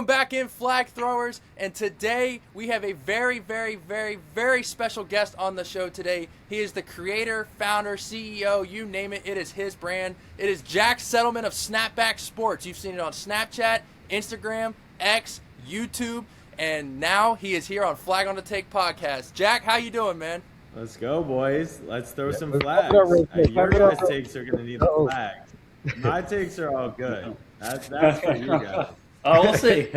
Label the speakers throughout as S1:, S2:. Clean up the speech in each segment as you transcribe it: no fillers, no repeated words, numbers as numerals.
S1: Welcome back in, flag throwers, and today we have a very, very, very, very special guest on the show today. He is the creator, founder, CEO, you name it, it is his brand. It is Jack Settleman of SnapBack Sports. You've seen it on Snapchat, Instagram, X, YouTube, and now he is here on Flag on the Take podcast. Jack, how you doing, man?
S2: Let's go, boys. Let's throw some flags. Your guys' takes are going to need the flags. My takes are all good. That's for you guys.
S3: Oh, we'll see.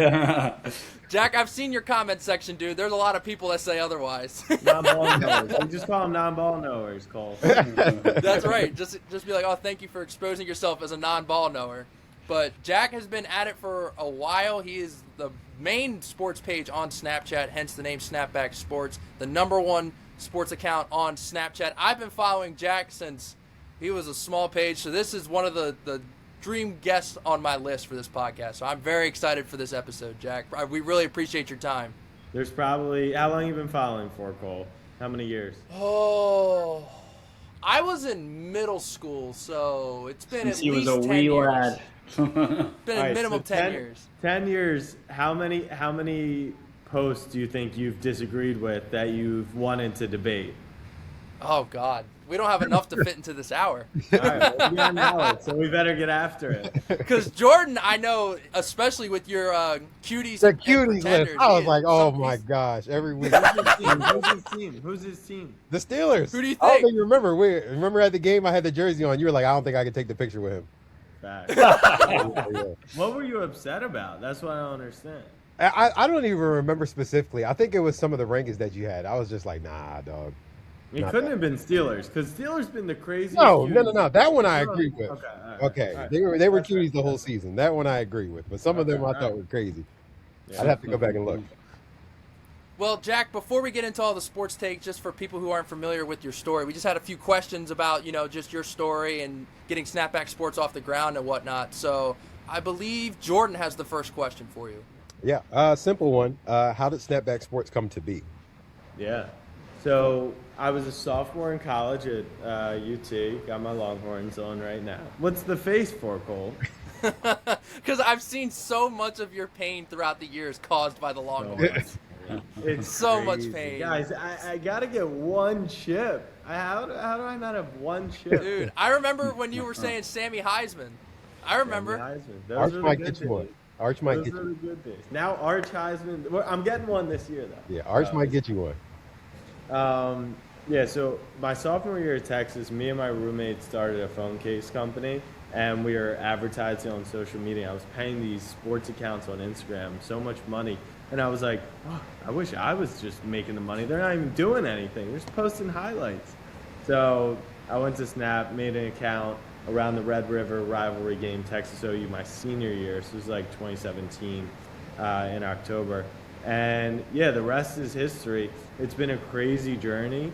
S1: Jack, I've seen your comment section, dude. There's a lot of people that say otherwise.
S2: Non-ball knowers. We just call them non-ball knowers, Cole.
S1: That's right. Just be like, oh, thank you for exposing yourself as a non-ball knower. But Jack has been at it for a while. He is the main sports page on Snapchat, hence the name SnapBack Sports, the #1 sports account on Snapchat. I've been following Jack since he was a small page, so this is one of the dream guests on my list for this podcast. So I'm very excited for this episode, Jack. We really appreciate your time.
S2: There's probably, how long you been following for, Cole? How many years?
S1: Oh, I was in middle school, so it's been
S3: Since
S1: at
S3: he
S1: least
S3: was a
S1: 10
S3: wee
S1: years.
S3: lad.
S1: Been a minimum 10 years.
S2: 10 years. How many posts do you think you've disagreed with that you've wanted to debate?
S1: Oh, God. We don't have enough to fit into this hour.
S2: All right, well, we got an hour, so we better get after it.
S1: Because Jordan, I know, especially with your cuties
S4: The
S1: and
S4: cuties
S1: pretenders,
S4: list. I was
S1: he-
S4: like, oh
S1: some-
S4: my gosh, every week.
S2: Who's his team?
S4: The Steelers.
S1: Who do you
S4: I don't
S1: think?
S4: think you remember. Remember at the game I had the jersey on. You were like, I don't think I could take the picture with him.
S2: Facts.
S4: Yeah.
S2: What were you upset about? That's what I don't understand.
S4: I don't even remember specifically. I think it was some of the rankings that you had. I was just like, nah, dog.
S2: It
S4: Not
S2: couldn't
S4: that.
S2: have been Steelers because Steelers been the craziest.
S4: No.
S2: feud.
S4: That one I agree with.
S2: Okay. All right,
S4: Okay,
S2: all right.
S4: they were
S2: That's
S4: cuties
S2: right,
S4: the whole
S2: that's right.
S4: season. That one I agree with, but some of them I
S2: Okay,
S4: thought
S2: all
S4: were crazy.
S2: Yeah.
S4: I'd have to go back and look.
S1: Well, Jack, before we get into all the sports take, just for people who aren't familiar with your story, we just had a few questions about, just your story and getting SnapBack Sports off the ground and whatnot. So I believe Jordan has the first question for you.
S4: Yeah, simple one. How did SnapBack Sports come to be?
S2: Yeah. So I was a sophomore in college at UT. Got my Longhorns on right now. What's the face for, Cole?
S1: Because I've seen so much of your pain throughout the years caused by the Longhorns.
S2: It's
S1: So much
S2: crazy.
S1: pain.
S2: Guys, I gotta get one chip. How do I not have one chip?
S1: Dude, I remember when you were saying Sammy Heisman. I remember.
S2: Heisman.
S4: Arch
S2: Those are
S4: might
S2: the
S4: get
S2: good
S4: you one.
S2: days.
S4: Arch might
S2: Those
S4: get
S2: are
S4: you.
S2: the good days. Now Arch Heisman. Well, I'm getting one this year though.
S4: Yeah, Arch might get you one.
S2: Yeah, so my sophomore year at Texas, me and my roommate started a phone case company, and we were advertising on social media. I was paying these sports accounts on Instagram so much money, and I was like, oh, I wish I was just making the money. They're not even doing anything. They're just posting highlights. So I went to Snap, made an account around the Red River rivalry game, Texas OU, my senior year. So it was like 2017 in October. And yeah, the rest is history. It's been a crazy journey.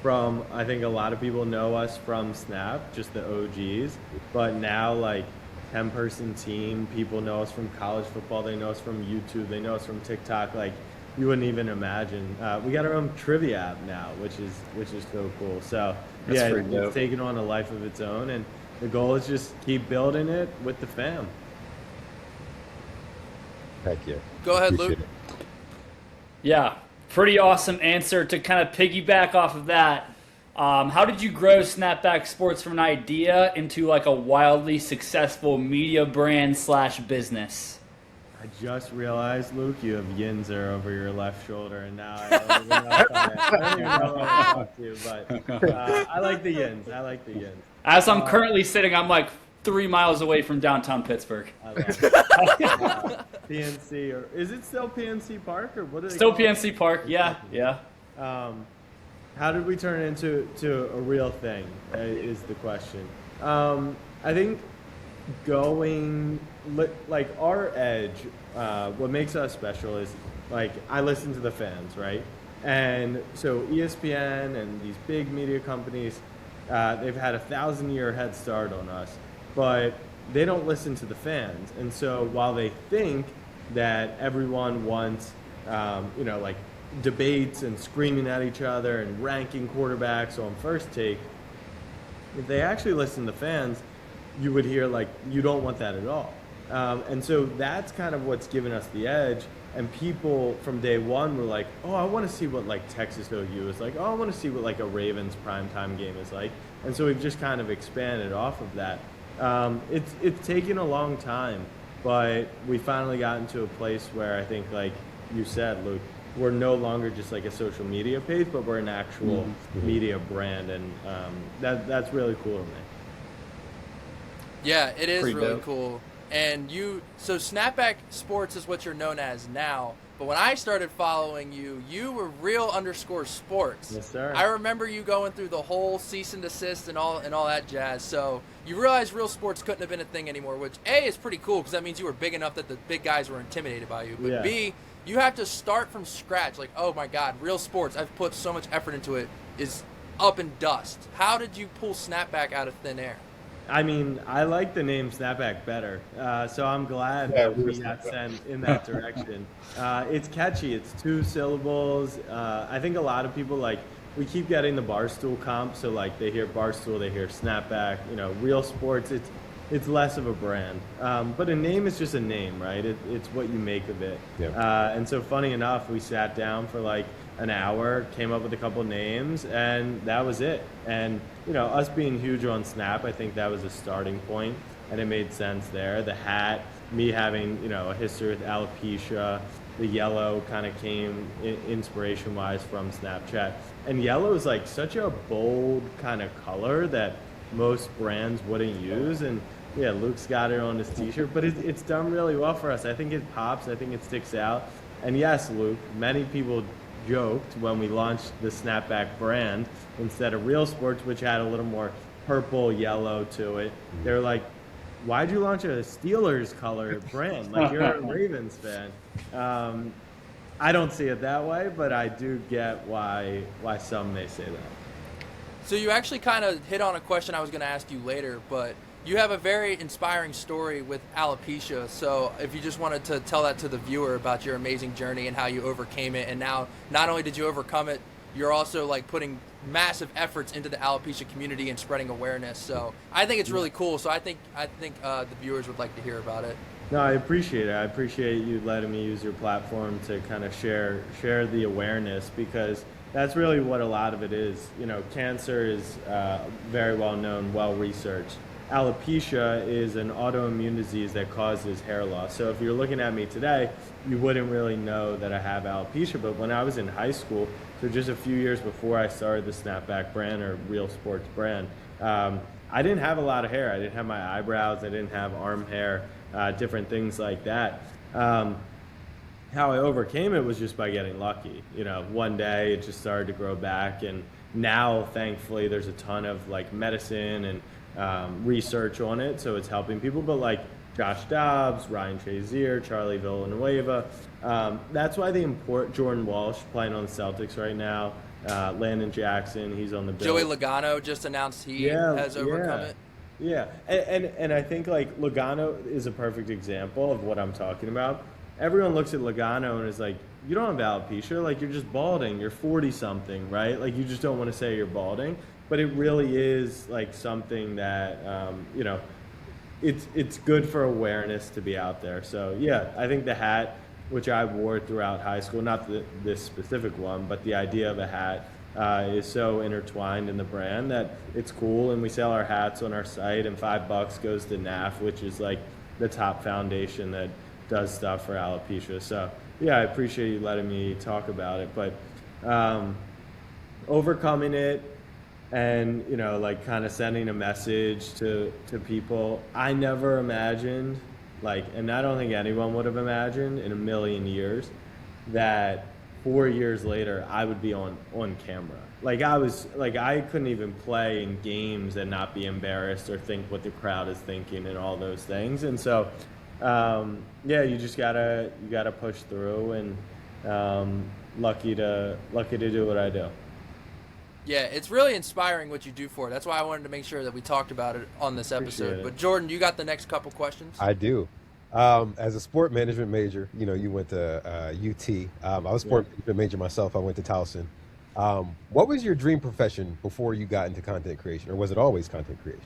S2: From, I think a lot of people know us from Snap, just the OGs, but now like 10-person team, people know us from college football, they know us from YouTube, they know us from TikTok, like you wouldn't even imagine. We got our own trivia app now, which is so cool. So
S3: That's
S2: yeah,
S3: pretty dope.
S2: it's taken on a life of its own, and the goal is just keep building it with the fam.
S4: Heck yeah.
S1: Go ahead,
S4: Appreciate
S1: Luke.
S4: it.
S3: Yeah, pretty awesome answer to kind of piggyback off of that. How did you grow SnapBack Sports from an idea into like a wildly successful media brand / business?
S2: I just realized, Luke, you have Yinzer over your left shoulder, and now I don't even know what to talk to you, but I like the Yins. I like the Yins.
S3: As I'm currently sitting, I'm like 3 miles away from downtown Pittsburgh.
S2: I love it. PNC, or is it still PNC Park, or what is it?
S3: Still PNC Park, yeah.
S2: How did we turn it into a real thing? Is the question. I think going like our edge. What makes us special is like I listen to the fans, right? And so ESPN and these big media companies, they've had a 1,000-year head start on us, but they don't listen to the fans. And so while they think that everyone wants, like debates and screaming at each other and ranking quarterbacks on First Take, if they actually listen to fans, you would hear like, you don't want that at all. And so that's kind of what's given us the edge. And people from day one were like, oh, I want to see what like Texas OU is like. Oh, I want to see what like a Ravens primetime game is like. And so we've just kind of expanded off of that. It's taken a long time, but we finally gotten to a place where I think, like you said, Luke, we're no longer just like a social media page, but we're an actual media brand, and that's really cool to me.
S1: Yeah, it is
S2: Pretty
S1: really
S2: dope.
S1: cool. And so SnapBack Sports is what you're known as now. But when I started following you, you were real_sports.
S2: Yes, sir.
S1: I remember you going through the whole cease and desist and all that jazz. So you realized real sports couldn't have been a thing anymore, which A, is pretty cool because that means you were big enough that the big guys were intimidated by you. But
S2: Yeah.
S1: B, you have to start from scratch. Like, oh my God, real sports, I've put so much effort into it, is up in dust. How did you pull SnapBack out of thin air?
S2: I mean, I like the name SnapBack better, so I'm glad that we got sent in that direction. It's catchy. It's 2 syllables. I think a lot of people, like, we keep getting the Barstool comp, so like they hear Barstool, they hear SnapBack. You know, real sports. It's less of a brand, but a name is just a name, right? It's what you make of it.
S4: Yeah.
S2: And so, funny enough, we sat down for like an hour, came up with a couple names, and that was it. And you know, us being huge on Snap, I think that was a starting point, and it made sense there. The hat, me having, you know, a history with alopecia, the yellow kind of came inspiration-wise from Snapchat. And yellow is like such a bold kind of color that most brands wouldn't use. And yeah, Luke's got it on his t-shirt, but it's done really well for us. I think it pops. I think it sticks out. And yes, Luke, many people joked when we launched the SnapBack brand instead of Real Sports, which had a little more purple yellow to it. They're like, why'd you launch a Steelers color brand? Like, you're a Ravens fan. I don't see it that way, but I do get why some may say that.
S1: So you actually kind of hit on a question I was going to ask you later, but you have a very inspiring story with alopecia. So if you just wanted to tell that to the viewer about your amazing journey and how you overcame it, and now not only did you overcome it, you're also like putting massive efforts into the alopecia community and spreading awareness. So I think it's really cool. So I think the viewers would like to hear about it.
S2: No, I appreciate it. I appreciate you letting me use your platform to kind of share the awareness, because that's really what a lot of it is. You know, cancer is very well known, well researched. Alopecia is an autoimmune disease that causes hair loss. So if you're looking at me today, you wouldn't really know that I have alopecia. But when I was in high school, so just a few years before I started the SnapBack brand or Real Sports brand, I didn't have a lot of hair. I didn't have my eyebrows. I didn't have arm hair, different things like that. How I overcame it was just by getting lucky. You know, one day it just started to grow back, and now thankfully there's a ton of like medicine and research on it, so it's helping people. But like Josh Dobbs, Ryan Shazier, Charlie Villanueva, that's why they import Jordan Walsh playing on the Celtics right now. Landon Jackson, he's on the Bills.
S1: Joey Logano just announced he has overcome it.
S2: Yeah, and I think like Logano is a perfect example of what I'm talking about. Everyone looks at Logano and is like, you don't have alopecia, like you're just balding, you're 40 something, right? Like you just don't want to say you're balding. But it really is like something that, you know, it's good for awareness to be out there. So yeah, I think the hat, which I wore throughout high school, not this specific one, but the idea of a hat is so intertwined in the brand that it's cool. And we sell our hats on our site, and $5 goes to NAF, which is like the top foundation that does stuff for alopecia. So yeah, I appreciate you letting me talk about it. But overcoming it, and you know, like kind of sending a message to people, I never imagined, like, and I don't think anyone would have imagined in a million years that 4 years later I would be on camera. Like I couldn't even play in games and not be embarrassed or think what the crowd is thinking and all those things. And so yeah, you just gotta push through, and lucky to do what I do.
S1: Yeah, it's really inspiring what you do for it. That's why I wanted to make sure that we talked about it on this episode.
S2: Appreciate it.
S1: But Jordan, you got the next couple questions?
S4: I do. As a sport management major, you know, you went to UT. I was a sport management major myself. I went to Towson. What was your dream profession before you got into content creation, or was it always content creation?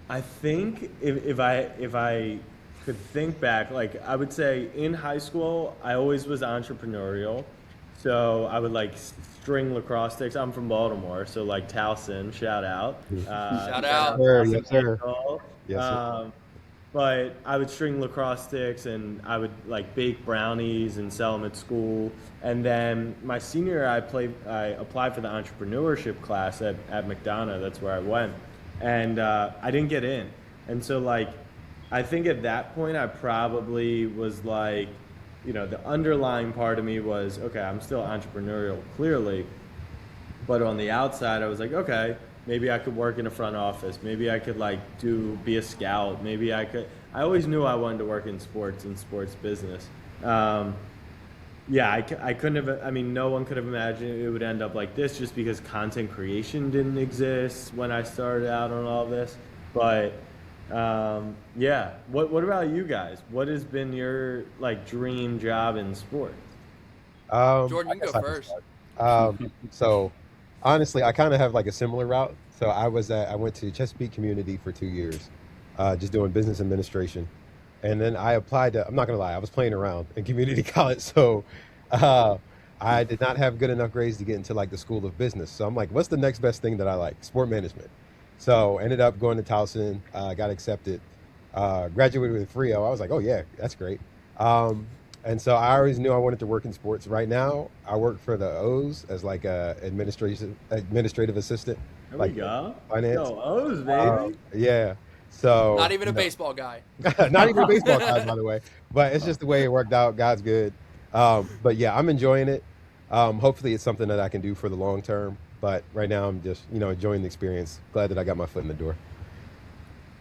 S2: I think if I could think back, like I would say in high school, I always was entrepreneurial. So I would like string lacrosse sticks. I'm from Baltimore, so like Towson, shout out.
S1: Shout out.
S4: Yes, sir. Yes, sir.
S2: But I would string lacrosse sticks and I would like bake brownies and sell them at school. And then my senior year, I applied for the entrepreneurship class at McDonough. That's where I went. And I didn't get in. And so like, I think at that point I probably was like, the underlying part of me was, okay, I'm still entrepreneurial, clearly. But on the outside, I was like, okay, maybe I could work in a front office. Maybe I could be a scout. Maybe I always knew I wanted to work in sports and sports business. I couldn't have, no one could have imagined it would end up like this just because content creation didn't exist when I started out on all this. But what about you guys? What has been your dream job in sports?
S1: Jordan, you can go first.
S4: So honestly, I kind of have like a similar route. So I went to Chesapeake Community for 2 years, just doing business administration. And then I applied to, I'm not going to lie, I was playing around in community college. So I did not have good enough grades to get into like the School of Business. So I'm like, what's the next best thing that I like? Sport management. So ended up going to Towson, got accepted, graduated with a 3.0. I was like, oh yeah, that's great. And so I always knew I wanted to work in sports. Right now, I work for the O's as like a administrative assistant.
S2: There
S4: like
S2: we go.
S4: Finance.
S2: Yo, O's, baby.
S4: Yeah. So
S1: Not even a baseball guy.
S4: not even a baseball guy, by the way. But it's just the way it worked out. God's good. But yeah, I'm enjoying it. Hopefully, it's something that I can do for the long term. But right now, I'm just enjoying the experience. Glad that I got my foot in the door.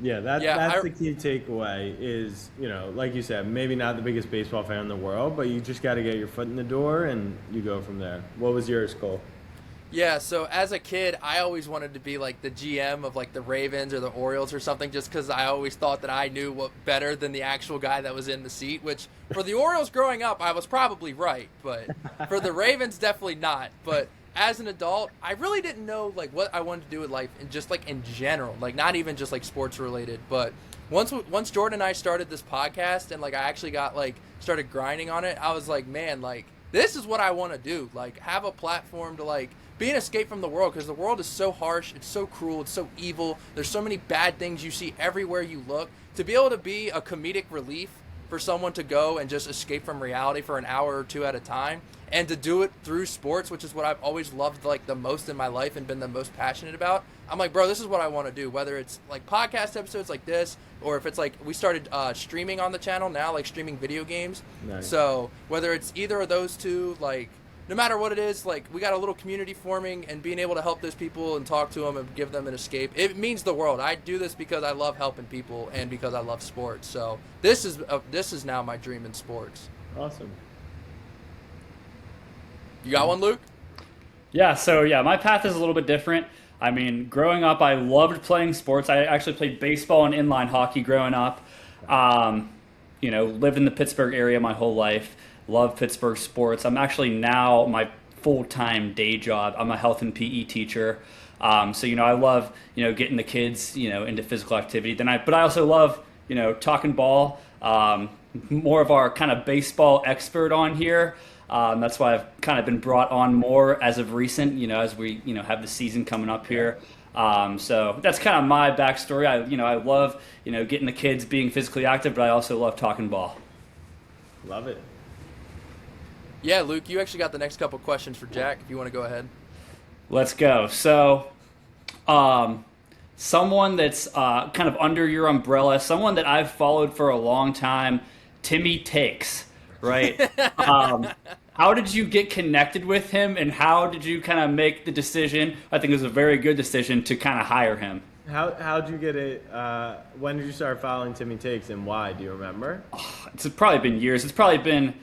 S2: Yeah, that's the key takeaway is, like you said, maybe not the biggest baseball fan in the world, but you just got to get your foot in the door and you go from there. What was yours, Cole?
S1: Yeah, so as a kid, I always wanted to be like the GM of like the Ravens or the Orioles or something, just because I always thought that I knew what better than the actual guy that was in the seat, which for the Orioles growing up, I was probably right, but for the Ravens, definitely not. But as an adult, I really didn't know like what I wanted to do with life and just like in general, like not even just like sports related. But once Jordan and I started this podcast and like I actually got like started grinding on it, I was like, man, like this is what I want to do. Like have a platform to like be an escape from the world, because the world is so harsh, it's so cruel, it's so evil. There's so many bad things you see everywhere you look. To be able to be a comedic relief for someone to go and just escape from reality for an hour or two at a time, and to do it through sports, which is what I've always loved like the most in my life and been the most passionate about. I'm like, bro, this is what I want to do, whether it's like podcast episodes like this, or if it's like we started streaming on the channel now, like streaming video games.
S2: Nice.
S1: So whether it's either of those two, like no matter what it is, like we got a little community forming, and being able to help those people and talk to them and give them an escape, it means the world. I do this because I love helping people and because I love sports. So this is now my dream in sports.
S2: Awesome.
S1: You got one, Luke?
S3: Yeah, so my path is a little bit different. I mean, growing up, I loved playing sports. I actually played baseball and inline hockey growing up. Lived in the Pittsburgh area my whole life. Love Pittsburgh sports. I'm actually now my full-time day job. I'm a health and PE teacher. So I love getting the kids into physical activity. But I also love talking ball. More of our kind of baseball expert on here. That's why I've kind of been brought on more as of recent. As we have the season coming up here. So that's kind of my backstory. I love getting the kids being physically active, but I also love talking ball.
S2: Love it.
S1: Yeah, Luke, you actually got the next couple questions for Jack, if you want to go ahead.
S3: Let's go. So, someone that's kind of under your umbrella, someone that I've followed for a long time, Timmy Takes, right? How did you get connected with him, and how did you kind of make the decision? I think it was a very good decision to kind of hire him.
S2: How'd you get it? When did you start following Timmy Takes, and why? Do you remember?
S3: It's probably been years. It's probably been...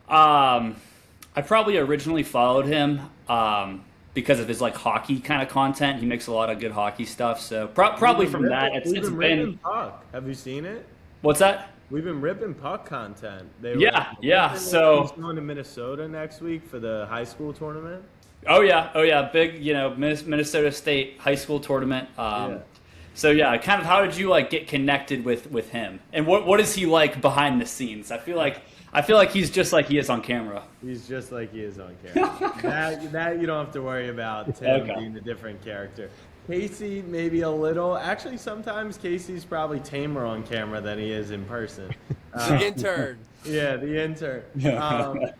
S3: I probably originally followed him because of his like hockey kind of content. He makes a lot of good hockey stuff. So probably from that, it's been.
S2: Puck. Have you seen it?
S3: What's that?
S2: We've been ripping puck content.
S3: Yeah. So
S2: he's going to Minnesota next week for the high school tournament.
S3: Oh yeah, big Minnesota State high school tournament. So yeah, kind of how did you like get connected with him, and what is he like behind the scenes? I feel like he's just like he is on camera.
S2: He's just like he is on camera. that you don't have to worry about Tim being a different character. Casey, maybe a little. Actually, sometimes Casey's probably tamer on camera than he is in person.
S1: The intern.
S2: Yeah, the intern.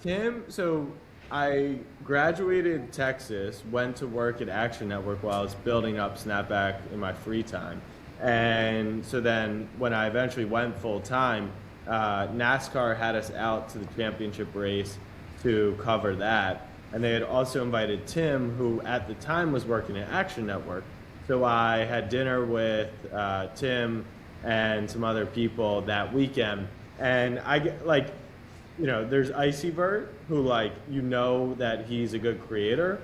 S2: Tim, so I graduated Texas, went to work at Action Network while I was building up SnapBack in my free time. And so then when I eventually went full time, NASCAR had us out to the championship race to cover that. And they had also invited Tim, who at the time was working at Action Network. So I had dinner with Tim and some other people that weekend. And I get like, you know, there's Icybert, who like, you know that he's a good creator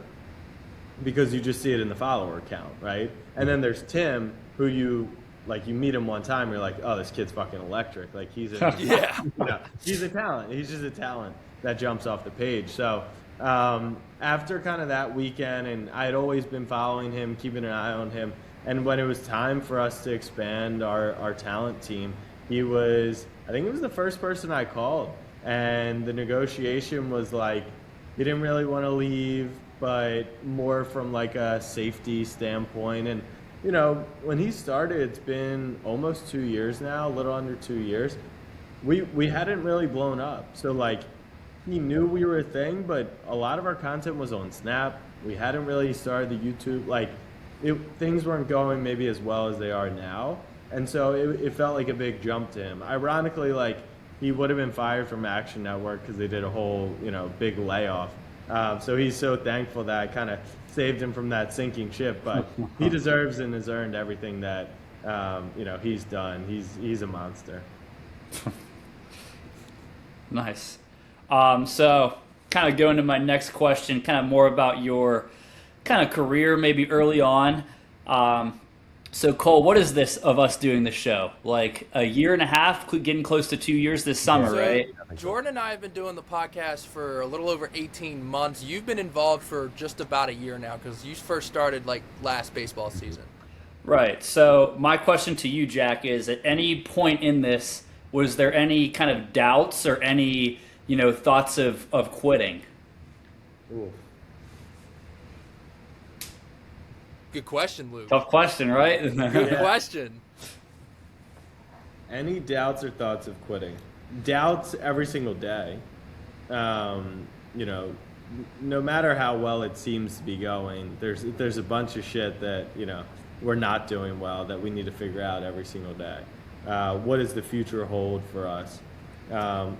S2: because you just see it in the follower count, right? And then there's Tim, who you meet him one time, you're like, oh, this kid's fucking electric. Like he's a, you know, he's a talent. He's just a talent that jumps off the page. So after kind of that weekend, and I had always been following him, keeping an eye on him, and when it was time for us to expand our talent team, I think he was the first person I called. And the negotiation was like, he didn't really want to leave, but more from like a safety standpoint. And, you know, when he started, it's been almost 2 years now, a little under 2 years. We hadn't really blown up. So like, he knew we were a thing, but a lot of our content was on Snap. We hadn't really started the YouTube. Like, things weren't going maybe as well as they are now. And so it felt like a big jump to him. Ironically, like, he would have been fired from Action Network because they did a whole, you know, big layoff. So he's so thankful that I kind of saved him from that sinking ship. But he deserves and has earned everything that, you know, he's done. He's a monster.
S3: Nice. So kind of going to my next question, kind of more about your kind of career, maybe early on. So Cole, what is this of us doing the show? Like a year and a half, getting close to 2 years this summer, right?
S1: Jordan and I have been doing the podcast for a little over 18 months. You've been involved for just about a year now because you first started like last baseball season.
S3: Right. So my question to you, Jack, is at any point in this, was there any kind of doubts or any, you know, thoughts of quitting?
S2: Ooh.
S1: Good question, Luke.
S3: Tough question, right?
S1: Good question.
S2: Any doubts or thoughts of quitting? Doubts every single day. You know, no matter how well it seems to be going, there's a bunch of shit that, you know, we're not doing well that we need to figure out every single day. What does the future hold for us?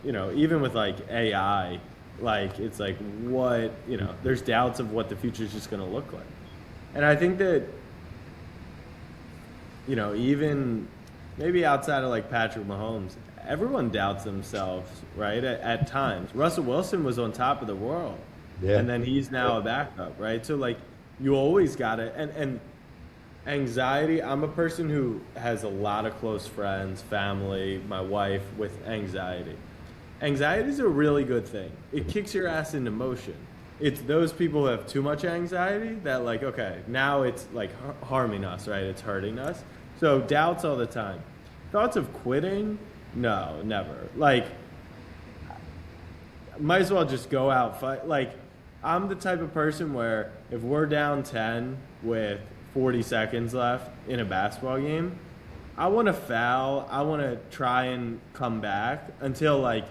S2: You know, even with like AI, like it's like what, you know, there's doubts of what the future is just going to look like. And I think that, you know, even maybe outside of like Patrick Mahomes, everyone doubts themselves, right? At times. Russell Wilson was on top of the world. Yeah. And then he's now a backup, right? So like you always got it. And anxiety, I'm a person who has a lot of close friends, family, my wife with anxiety. Anxiety is a really good thing. It kicks your ass into motion. It's those people who have too much anxiety that like, okay, now it's like harming us, right? It's hurting us. So doubts all the time. Thoughts of quitting? No, never. Like, might as well just go out, fight. Like, I'm the type of person where if we're down 10 with 40 seconds left in a basketball game, I want to foul. I want to try and come back until like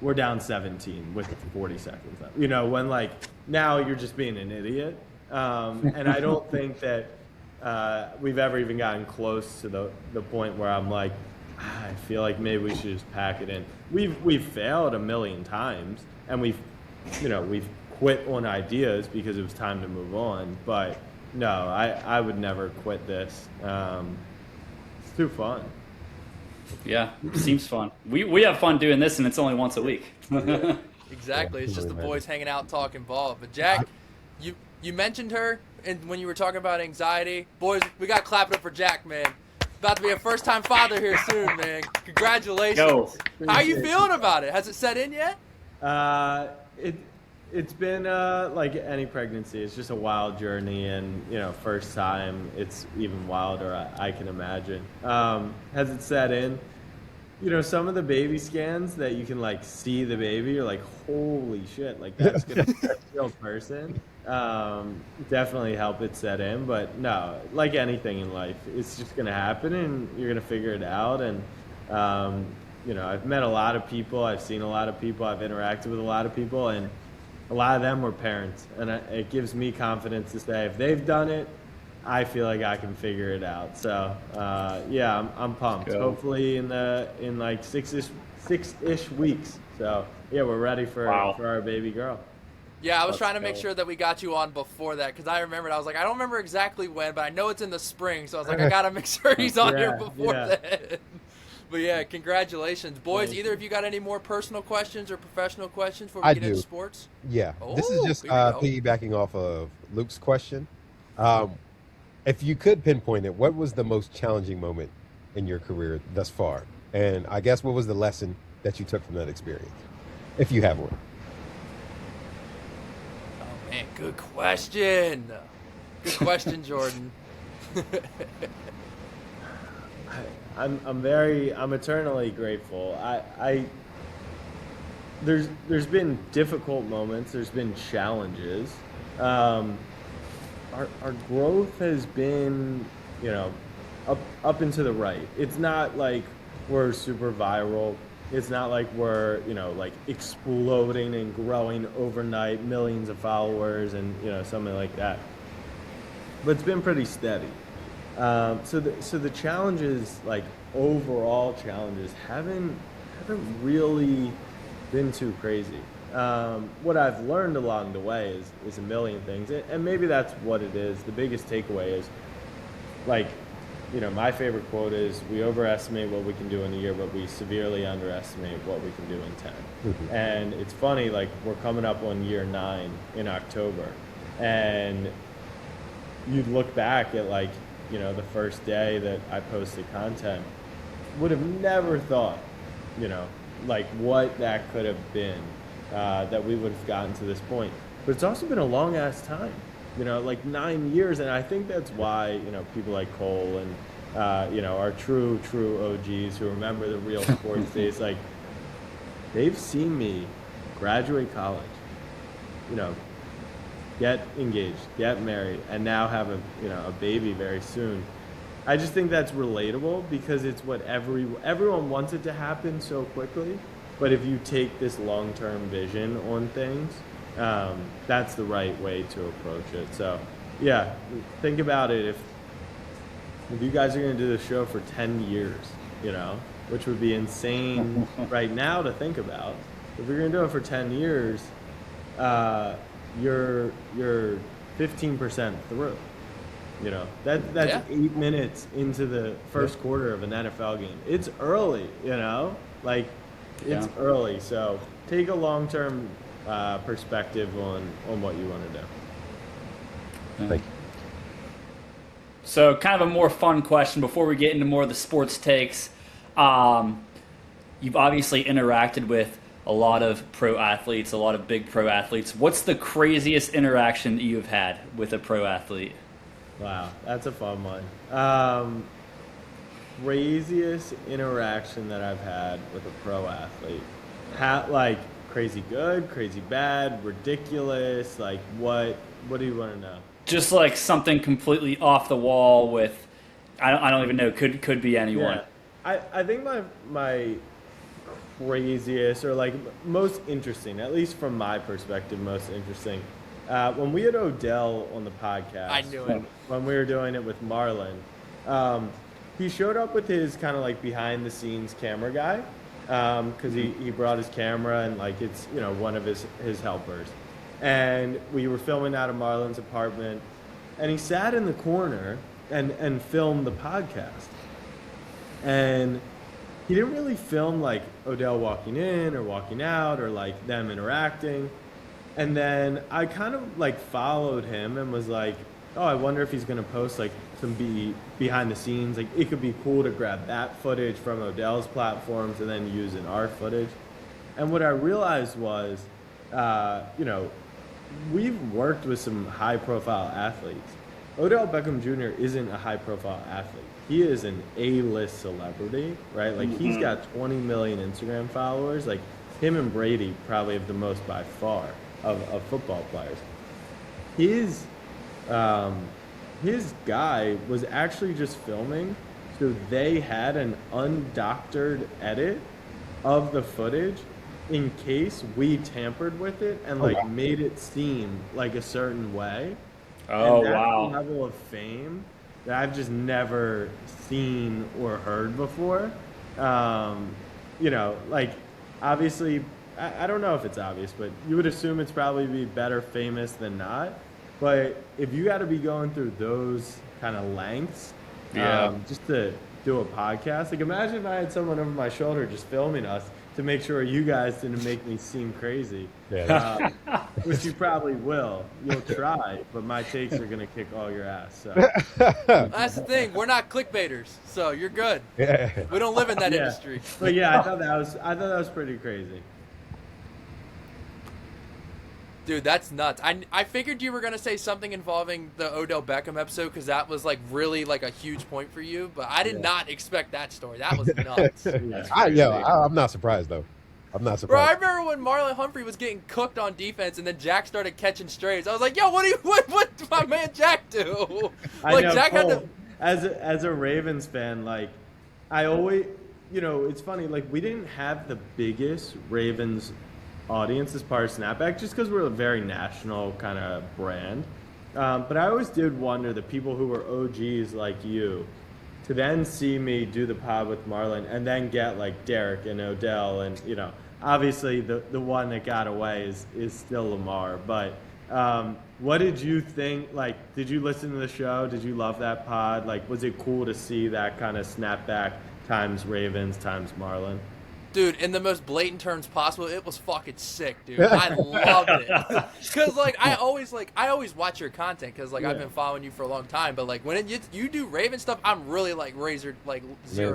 S2: we're down 17 with 40 seconds left. You know, when like now you're just being an idiot. And I don't think that we've ever even gotten close to the point where I'm like, I feel like maybe we should just pack it in. We've failed a million times, and we've quit on ideas because it was time to move on. But no, I would never quit this. It's too fun.
S3: Yeah, seems fun. We have fun doing this, and it's only once a week.
S1: Exactly. It's just the boys hanging out talking ball. But Jack, you mentioned her, and when you were talking about anxiety, boys, we got to clap it up for Jack, man. About to be a first-time father here soon, man. Congratulations.
S3: Yo.
S1: How are you feeling about it? Has it set in yet?
S2: It's been like any pregnancy. It's just a wild journey, and first time, it's even wilder. I can imagine. Has it set in? Some of the baby scans that you can like see the baby, you're like, holy shit, like that's gonna be a real person. Definitely help it set in, but no, like anything in life, it's just gonna happen, and you're gonna figure it out. And I've met a lot of people, I've seen a lot of people, I've interacted with a lot of people, and a lot of them were parents, and it gives me confidence to say if they've done it, I feel like I can figure it out. So yeah, I'm pumped.
S3: Go.
S2: Hopefully in like six-ish weeks. So yeah, we're ready for our baby girl.
S1: Yeah, I was trying to make sure that we got you on before that, because I remembered. I was like, I don't remember exactly when, but I know it's in the spring. So I was like, I got to make sure he's on here before then. But yeah, congratulations. Boys, either of you got any more personal questions or professional questions before we get into sports?
S4: Yeah. This is just piggybacking off of Luke's question. If you could pinpoint it, what was the most challenging moment in your career thus far? And I guess what was the lesson that you took from that experience, if you have one?
S1: Oh, man, good question. Good question, Jordan.
S2: I'm eternally grateful. There's been difficult moments. There's been challenges. Our growth has been, up and to the right. It's not like we're super viral. It's not like we're, like exploding and growing overnight, millions of followers and, something like that. But it's been pretty steady. So the challenges, like overall challenges, haven't really been too crazy. What I've learned along the way is a million things, and maybe that's what it is. The biggest takeaway is, like, my favorite quote is, we overestimate what we can do in a year, but we severely underestimate what we can do in 10. Mm-hmm. And it's funny, like, we're coming up on year 9 in October, and you'd look back at, like, the first day that I posted content, would have never thought, like what that could have been, that we would have gotten to this point. But it's also been a long ass time, like 9 years. And I think that's why, people like Cole and, our true OGs who remember the real sports days, like they've seen me graduate college, get engaged, get married, and now have a baby very soon. I just think that's relatable because it's what everyone wants it to happen so quickly. But if you take this long-term vision on things, that's the right way to approach it. So yeah, think about it. If you guys are going to do the show for 10 years, which would be insane right now to think about. If you're going to do it for 10 years, you're 15% through. That's 8 minutes into the first quarter of an NFL game. It's early, like it's early. So take a long-term perspective on what you want to do.
S4: Thank you.
S3: So kind of a more fun question before we get into more of the sports takes. You've obviously interacted with a lot of pro athletes, a lot of big pro athletes. What's the craziest interaction that you've had with a pro athlete?
S2: Wow, that's a fun one. Craziest interaction that I've had with a pro athlete. Like crazy good, crazy bad, ridiculous, like what do you want to know?
S3: Just like something completely off the wall with, I don't even know, could be anyone.
S2: Yeah. I think my craziest or like most interesting, at least from my perspective, most interesting. When we had Odell on the podcast,
S1: I knew it.
S2: When we were doing it with Marlon, he showed up with his kind of like behind the scenes camera guy, because he brought his camera and like it's one of his helpers, and we were filming out of Marlon's apartment, and he sat in the corner and filmed the podcast, and he didn't really film like Odell walking in or walking out or like them interacting. And then I kind of like followed him and was like, oh, I wonder if he's going to post like some behind the scenes. Like it could be cool to grab that footage from Odell's platforms and then use in our footage. And what I realized was, we've worked with some high-profile athletes. Odell Beckham Jr. isn't a high-profile athlete. He is an A-list celebrity, right? Like, he's got 20 million Instagram followers. Like, him and Brady probably have the most by far of football players. His guy was actually just filming, so they had an undoctored edit of the footage in case we tampered with it and like made it seem like a certain way.
S3: Oh,
S2: and that's
S3: wow.
S2: a level of fame that I've just never seen or heard before. You know, like, obviously, I don't know if it's obvious, but you would assume it's probably be better famous than not. But if you got to be going through those kind of lengths, just to do a podcast, like, imagine if I had someone over my shoulder just filming us to make sure you guys didn't make me seem crazy.
S4: Yeah.
S2: Which you probably will. You'll try, but my takes are gonna kick all your ass. So.
S1: That's the thing. We're not clickbaiters, so you're good.
S4: Yeah.
S1: We don't live in that
S2: Yeah.
S1: industry.
S2: But yeah, I thought that was pretty crazy.
S1: Dude, that's nuts. I figured you were gonna say something involving the Odell Beckham episode because that was like really like a huge point for you, but I did not expect that story. That was nuts.
S4: I'm not surprised though. I'm not
S1: Bro, I
S4: surprised.
S1: remember when Marlon Humphrey was getting cooked on defense, and then Jack started catching strays. I was like, "Yo, what did my man Jack do?"
S2: I
S1: Like
S2: know,
S1: Jack had
S2: Cole,
S1: to.
S2: as a Ravens fan, like, I always, you know, it's funny, like, we didn't have the biggest Ravens audience as part of SnapBack just because we're a very national kind of brand. But I always did wonder the people who were OGs like you to then see me do the pod with Marlon and then get like Derek and Odell and, you know, obviously the one that got away is still Lamar. But what did you think? Like, did you listen to the show? Did you love that pod? Like, was it cool to see that kind of SnapBack times Ravens times Marlon?
S1: Dude, in the most blatant terms possible, it was fucking sick, dude. I loved it. Cause like I always watch your content because like I've been following you for a long time. But like when you do Raven stuff, I'm really like zeroed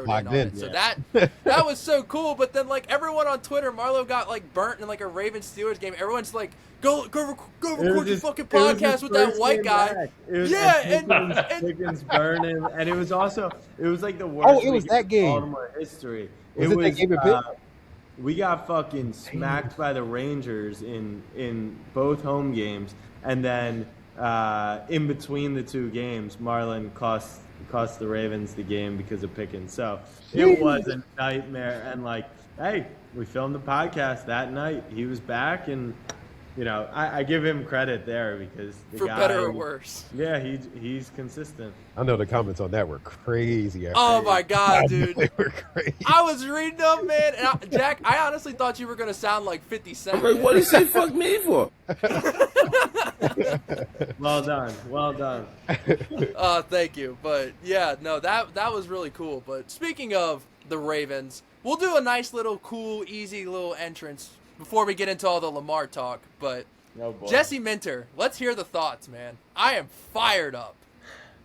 S1: in on it. So that was so cool. But then like everyone on Twitter, Marlo got like burnt in like a Ravens Steelers game. Everyone's like, go record your fucking podcast with that white guy. And
S2: Pickens burning, and it was like the worst.
S4: Oh, it was that game.
S2: Baltimore history.
S4: Was it that game at Pitt?
S2: We got fucking smacked by the Rangers in both home games, and then in between the two games, Marlon cost the Ravens the game because of Pickens. So it was a nightmare. And like, hey, we filmed the podcast that night. He was back, and you know, I give him credit there because the
S1: for
S2: guy,
S1: better or worse.
S2: Yeah, he's consistent.
S4: I know the comments on that were crazy.
S1: Oh my god, dude!
S4: They were crazy.
S1: I was reading them, man. And Jack, I honestly thought you were gonna sound like 50 Cent.
S5: I'm like, what did he say fuck me for?
S2: Well done.
S1: Thank you. But yeah, no, that was really cool. But speaking of the Ravens, we'll do a nice little cool, easy little entrance before we get into all the Lamar talk. But
S2: Oh, boy.
S1: Jesse Minter, let's hear the thoughts, man. I am fired up.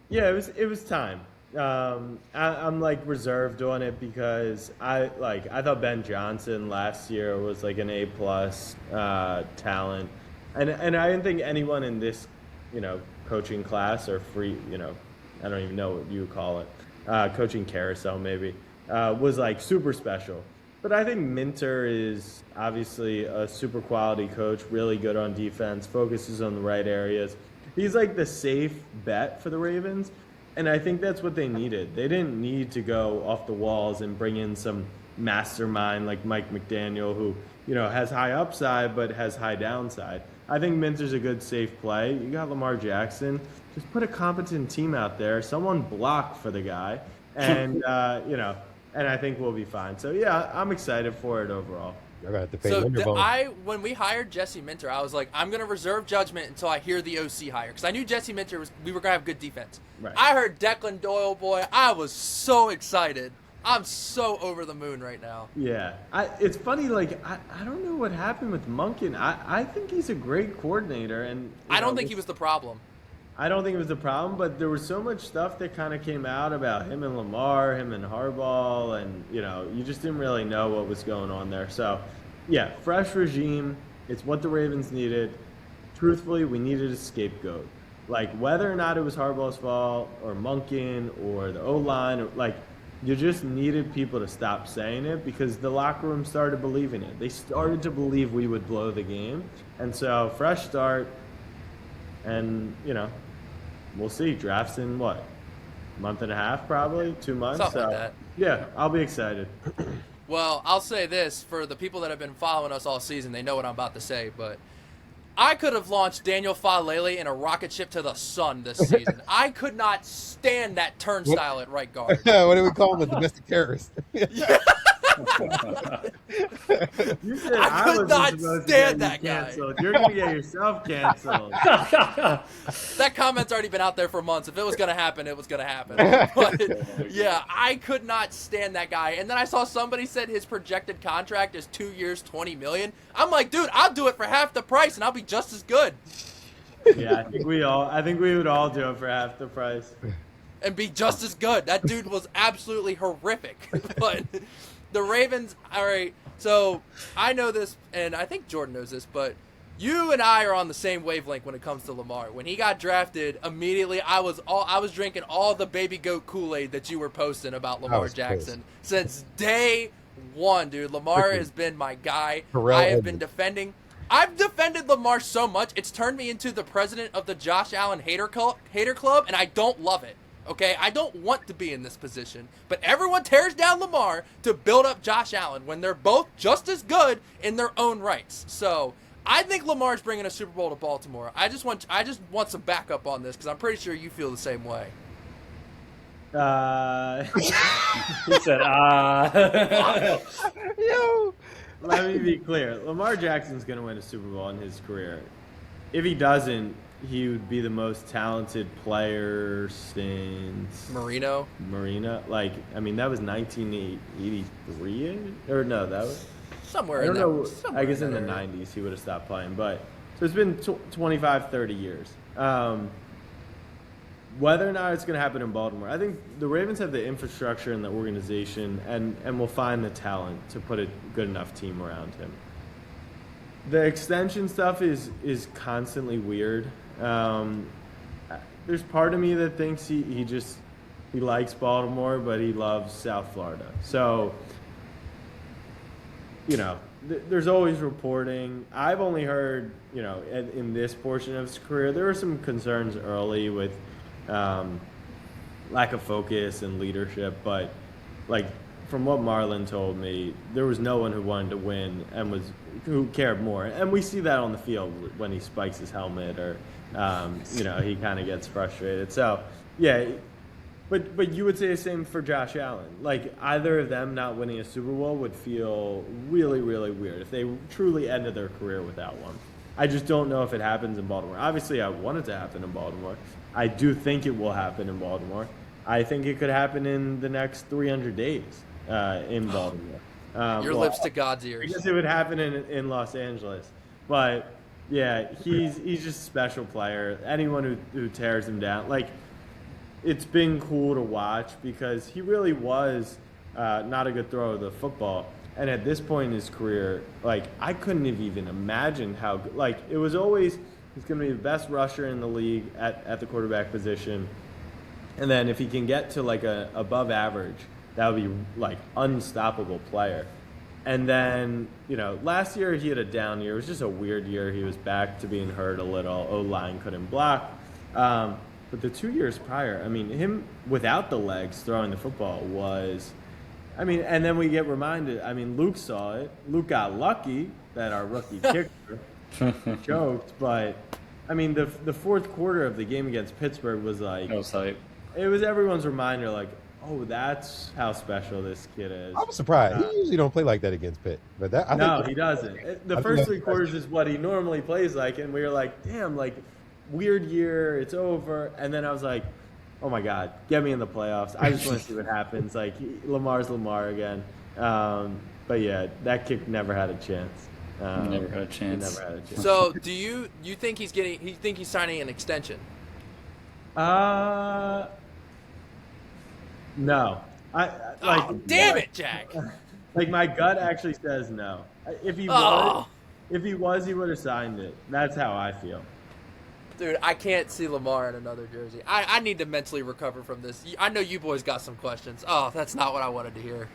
S2: Yeah, it was time. I'm like reserved on it because I thought Ben Johnson last year was like an A+ talent, and I didn't think anyone in this, you know, coaching class or free, you know, I don't even know what you call it, coaching carousel maybe, was like super special. But I think Minter is obviously a super quality coach, really good on defense, focuses on the right areas. He's like the safe bet for the Ravens, and I think that's what they needed. They didn't need to go off the walls and bring in some mastermind like Mike McDaniel, who, you know, has high upside but has high downside. I think Minter's a good safe play. You got Lamar Jackson. Just put a competent team out there. Someone block for the guy, and you know, and I think we'll be fine. So yeah, I'm excited for it overall.
S4: I got to pay
S1: So
S4: Linderbaum.
S1: when we hired Jesse Minter, I was like, I'm gonna reserve judgment until I hear the OC hire because I knew Jesse Minter we were gonna have good defense.
S2: Right.
S1: I heard Declan Doyle, boy, I was so excited. I'm so over the moon right now.
S2: Yeah, it's funny. Like I don't know what happened with Monken. I think he's a great coordinator, and
S1: I don't think he was the problem.
S2: I don't think it was the problem, but there was so much stuff that kind of came out about him and Lamar, him and Harbaugh, and, you know, you just didn't really know what was going on there. So, yeah, fresh regime. It's what the Ravens needed. truthfully, we needed a scapegoat. Like, whether or not it was Harbaugh's fault or Monken or the O-line, or like, you just needed people to stop saying it because the locker room started believing it. They started to believe we would blow the game. And so, fresh start, and, you know, we'll see. Draft's in what? Month and a half, probably? 2 months?
S1: Something like that.
S2: Yeah, I'll be excited.
S1: Well, I'll say this for the people that have been following us all season, they know what I'm about to say, but I could have launched Daniel Falele in a rocket ship to the sun this season. I could not stand that turnstile at right guard.
S4: What do we call him? A domestic terrorist.
S2: You said
S1: I could
S2: wasn't
S1: not
S2: supposed to
S1: stand
S2: get you
S1: that guy.
S2: canceled. You're going to get yourself canceled.
S1: That comment's already been out there for months. If it was going to happen, it was going to happen. But, yeah, I could not stand that guy. And then I saw somebody said his projected contract is 2 years, $20 million. I'm like, dude, I'll do it for half the price, and I'll be just as good.
S2: Yeah, I think we would all do it for half the price.
S1: And be just as good. That dude was absolutely horrific. But the Ravens, all right, so I know this, and I think Jordan knows this, but you and I are on the same wavelength when it comes to Lamar. When he got drafted, immediately I was drinking all the baby goat Kool-Aid that you were posting about Lamar Jackson. Since day one, dude. Lamar has been my guy. I've defended Lamar so much, it's turned me into the president of the Josh Allen hater club, and I don't love it. Okay, I don't want to be in this position, but everyone tears down Lamar to build up Josh Allen when they're both just as good in their own rights. So I think Lamar's bringing a Super Bowl to Baltimore. I just want some backup on this because I'm pretty sure you feel the same way.
S3: He said,
S2: Yo. Let me be clear. Lamar Jackson's going to win a Super Bowl in his career. If he doesn't, he would be the most talented player since
S1: Marino.
S2: Like, I mean, that was 1983, or no, that was
S1: somewhere.
S2: I don't know. I guess
S1: in
S2: in the 90s he would have stopped playing, but so it's been 25, 30 years. Whether or not it's going to happen in Baltimore, I think the Ravens have the infrastructure and the organization, and will find the talent to put a good enough team around him. The extension stuff is constantly weird. There's part of me that thinks he likes Baltimore, but he loves South Florida. So, you know, there's always reporting. I've only heard, you know, in this portion of his career, there were some concerns early with lack of focus and leadership, but like from what Marlon told me, there was no one who wanted to win and who cared more. And we see that on the field when he spikes his helmet or, you know, he kind of gets frustrated. So, yeah, but you would say the same for Josh Allen. Like, either of them not winning a Super Bowl would feel really, really weird if they truly ended their career without one. I just don't know if it happens in Baltimore. Obviously, I want it to happen in Baltimore. I do think it will happen in Baltimore. I think it could happen in the next 300 days in Baltimore.
S1: Your lips to God's ears.
S2: I guess it would happen in Los Angeles. But, yeah, he's just a special player. Anyone who tears him down, like, it's been cool to watch because he really was not a good thrower of the football. And at this point in his career, like, I couldn't have even imagined how, like, it was always he's going to be the best rusher in the league at the quarterback position. And then if he can get to, like, a above average, that would be, like, unstoppable player. And then, you know, last year he had a down year. It was just a weird year. He was back to being hurt a little. O-line couldn't block. But the 2 years prior, I mean, him without the legs throwing the football was, I mean, and then we get reminded, I mean, Luke saw it. Luke got lucky that our rookie kicker choked. But, I mean, the fourth quarter of the game against Pittsburgh was like,
S3: no sight.
S2: It was everyone's reminder, like, oh, that's how special this kid is.
S4: I was surprised. He usually don't play like that against Pitt. But
S2: he doesn't. The first 3 quarters is what he normally plays like, and we were like, damn, like, weird year, it's over. And then I was like, oh my God, get me in the playoffs. I just want to see what happens. Like, Lamar's Lamar again. But yeah, that kick never had a chance.
S3: Never had a chance.
S1: So, do you think he's signing an extension?
S2: No.
S1: Damn it, Jack.
S2: Like, my gut actually says no. If he was, he would have signed it. That's how I feel.
S1: Dude, I can't see Lamar in another jersey. I need to mentally recover from this. I know you boys got some questions. Oh, that's not what I wanted to hear.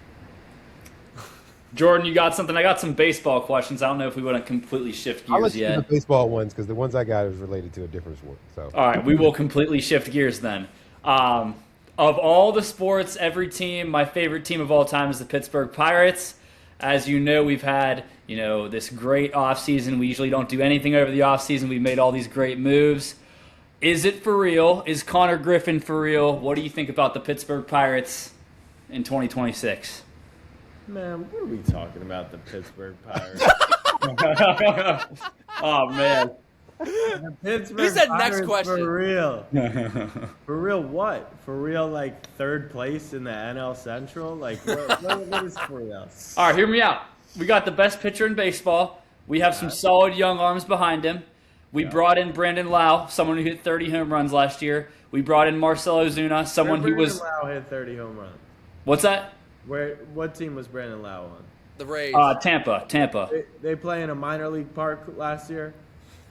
S3: Jordan, you got something? I got some baseball questions. I don't know if we want to completely shift
S4: I'll
S3: gears
S4: let you do
S3: yet.
S4: the baseball ones because the ones I got is related to a different sport. So
S3: All right, we will completely shift gears then. Of all the sports, every team, my favorite team of all time is the Pittsburgh Pirates. As you know, we've had, this great offseason. We usually don't do anything over the offseason. We've made all these great moves. Is it for real? Is Connor Griffin for real? What do you think about the Pittsburgh Pirates in 2026?
S2: Man, what are we talking about? The Pittsburgh Pirates.
S3: Oh, man.
S2: The Pittsburgh
S1: He said
S2: Pirates
S1: next question.
S2: For real. For real what? For real, like, third place in the NL Central? Like, what is for real?
S3: All right, hear me out. We got the best pitcher in baseball. We have some solid young arms behind him. We brought in Brandon Lau, someone who hit 30 home runs last year. We brought in Marcell Ozuna, someone who was...
S2: Brandon Lau hit 30 home runs.
S3: What's that?
S2: What team was Brandon Lau on?
S1: The Rays.
S3: Tampa.
S2: They play in a minor league park last year?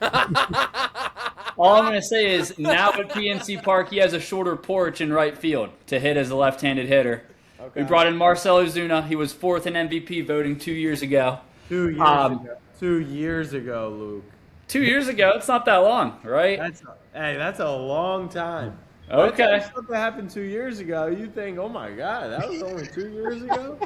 S3: All I'm going to say is now at PNC Park, he has a shorter porch in right field to hit as a left-handed hitter.
S2: Okay.
S3: We brought in Marcell Ozuna. He was fourth in MVP voting 2 years ago.
S2: 2 years ago. 2 years ago, Luke.
S3: 2 years ago? It's not that long, right?
S2: That's a long time.
S3: Okay.
S2: If something happened 2 years ago, you think, oh my God, that was only 2 years ago?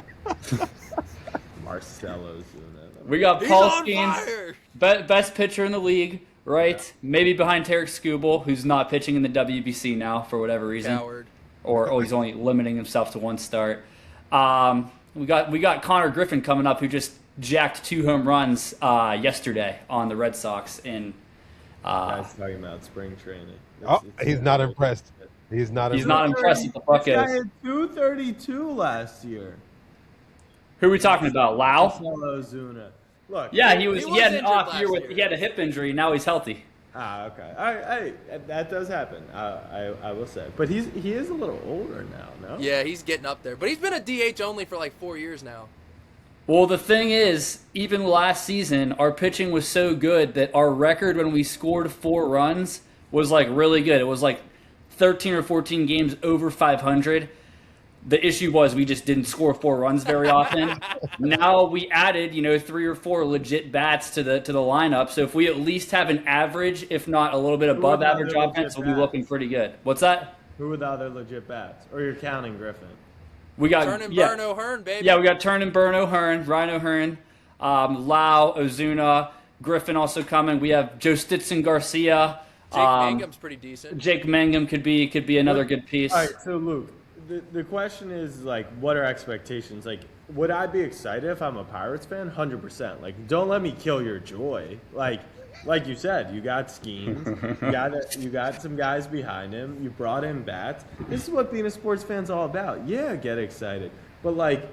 S2: Marcelo Ozuna.
S3: We got
S1: He's
S3: Paul
S1: on
S3: Skeens,
S1: fire.
S3: best pitcher in the league, right? Yeah. Maybe behind Tarek Skubal, who's not pitching in the WBC now for whatever reason.
S1: Coward.
S3: Or he's only limiting himself to one start. We got Connor Griffin coming up, who just jacked 2 home runs yesterday on the Red Sox in.
S2: Guys talking about spring training.
S4: He's not impressed. He's not
S3: impressed with the Buccos.
S2: This guy had 232 last year.
S3: Who are we talking about? Lau?
S2: Marcelo Ozuna. Look.
S3: Yeah, he had an
S1: injured
S3: off year
S1: last
S3: he had a hip injury. Now he's healthy.
S2: Okay. All right, that does happen. I will say, but he is a little older now. No.
S1: Yeah, he's getting up there, but he's been a DH only for like 4 years now.
S3: Well, the thing is, even last season, our pitching was so good that our record when we scored 4 runs was like really good. It was like 13 or 14 games over 500. The issue was we just didn't score 4 runs very often. Now we added, 3 or 4 legit bats to the lineup. So if we at least have an average, if not a little bit above average offense, we'll be looking pretty good. What's that?
S2: Who are the other legit bats? Or you're counting Griffin?
S3: We got
S1: Turn and Burn O'Hearn, baby.
S3: Yeah, we got Turn and Burn O'Hearn, Ryan O'Hearn, Lau, Ozuna, Griffin also coming. We have Joe Stitzen Garcia.
S1: Jake Mangum's pretty decent.
S3: Jake Mangum could be another good piece.
S2: All right, so Luke, the question is, like, what are expectations? Like, would I be excited if I'm a Pirates fan? 100%. Like, don't let me kill your joy. Like you said, you got Skeens, you got some guys behind him, you brought in bats. This is what being a sports fan's all about. Yeah, get excited. But, like,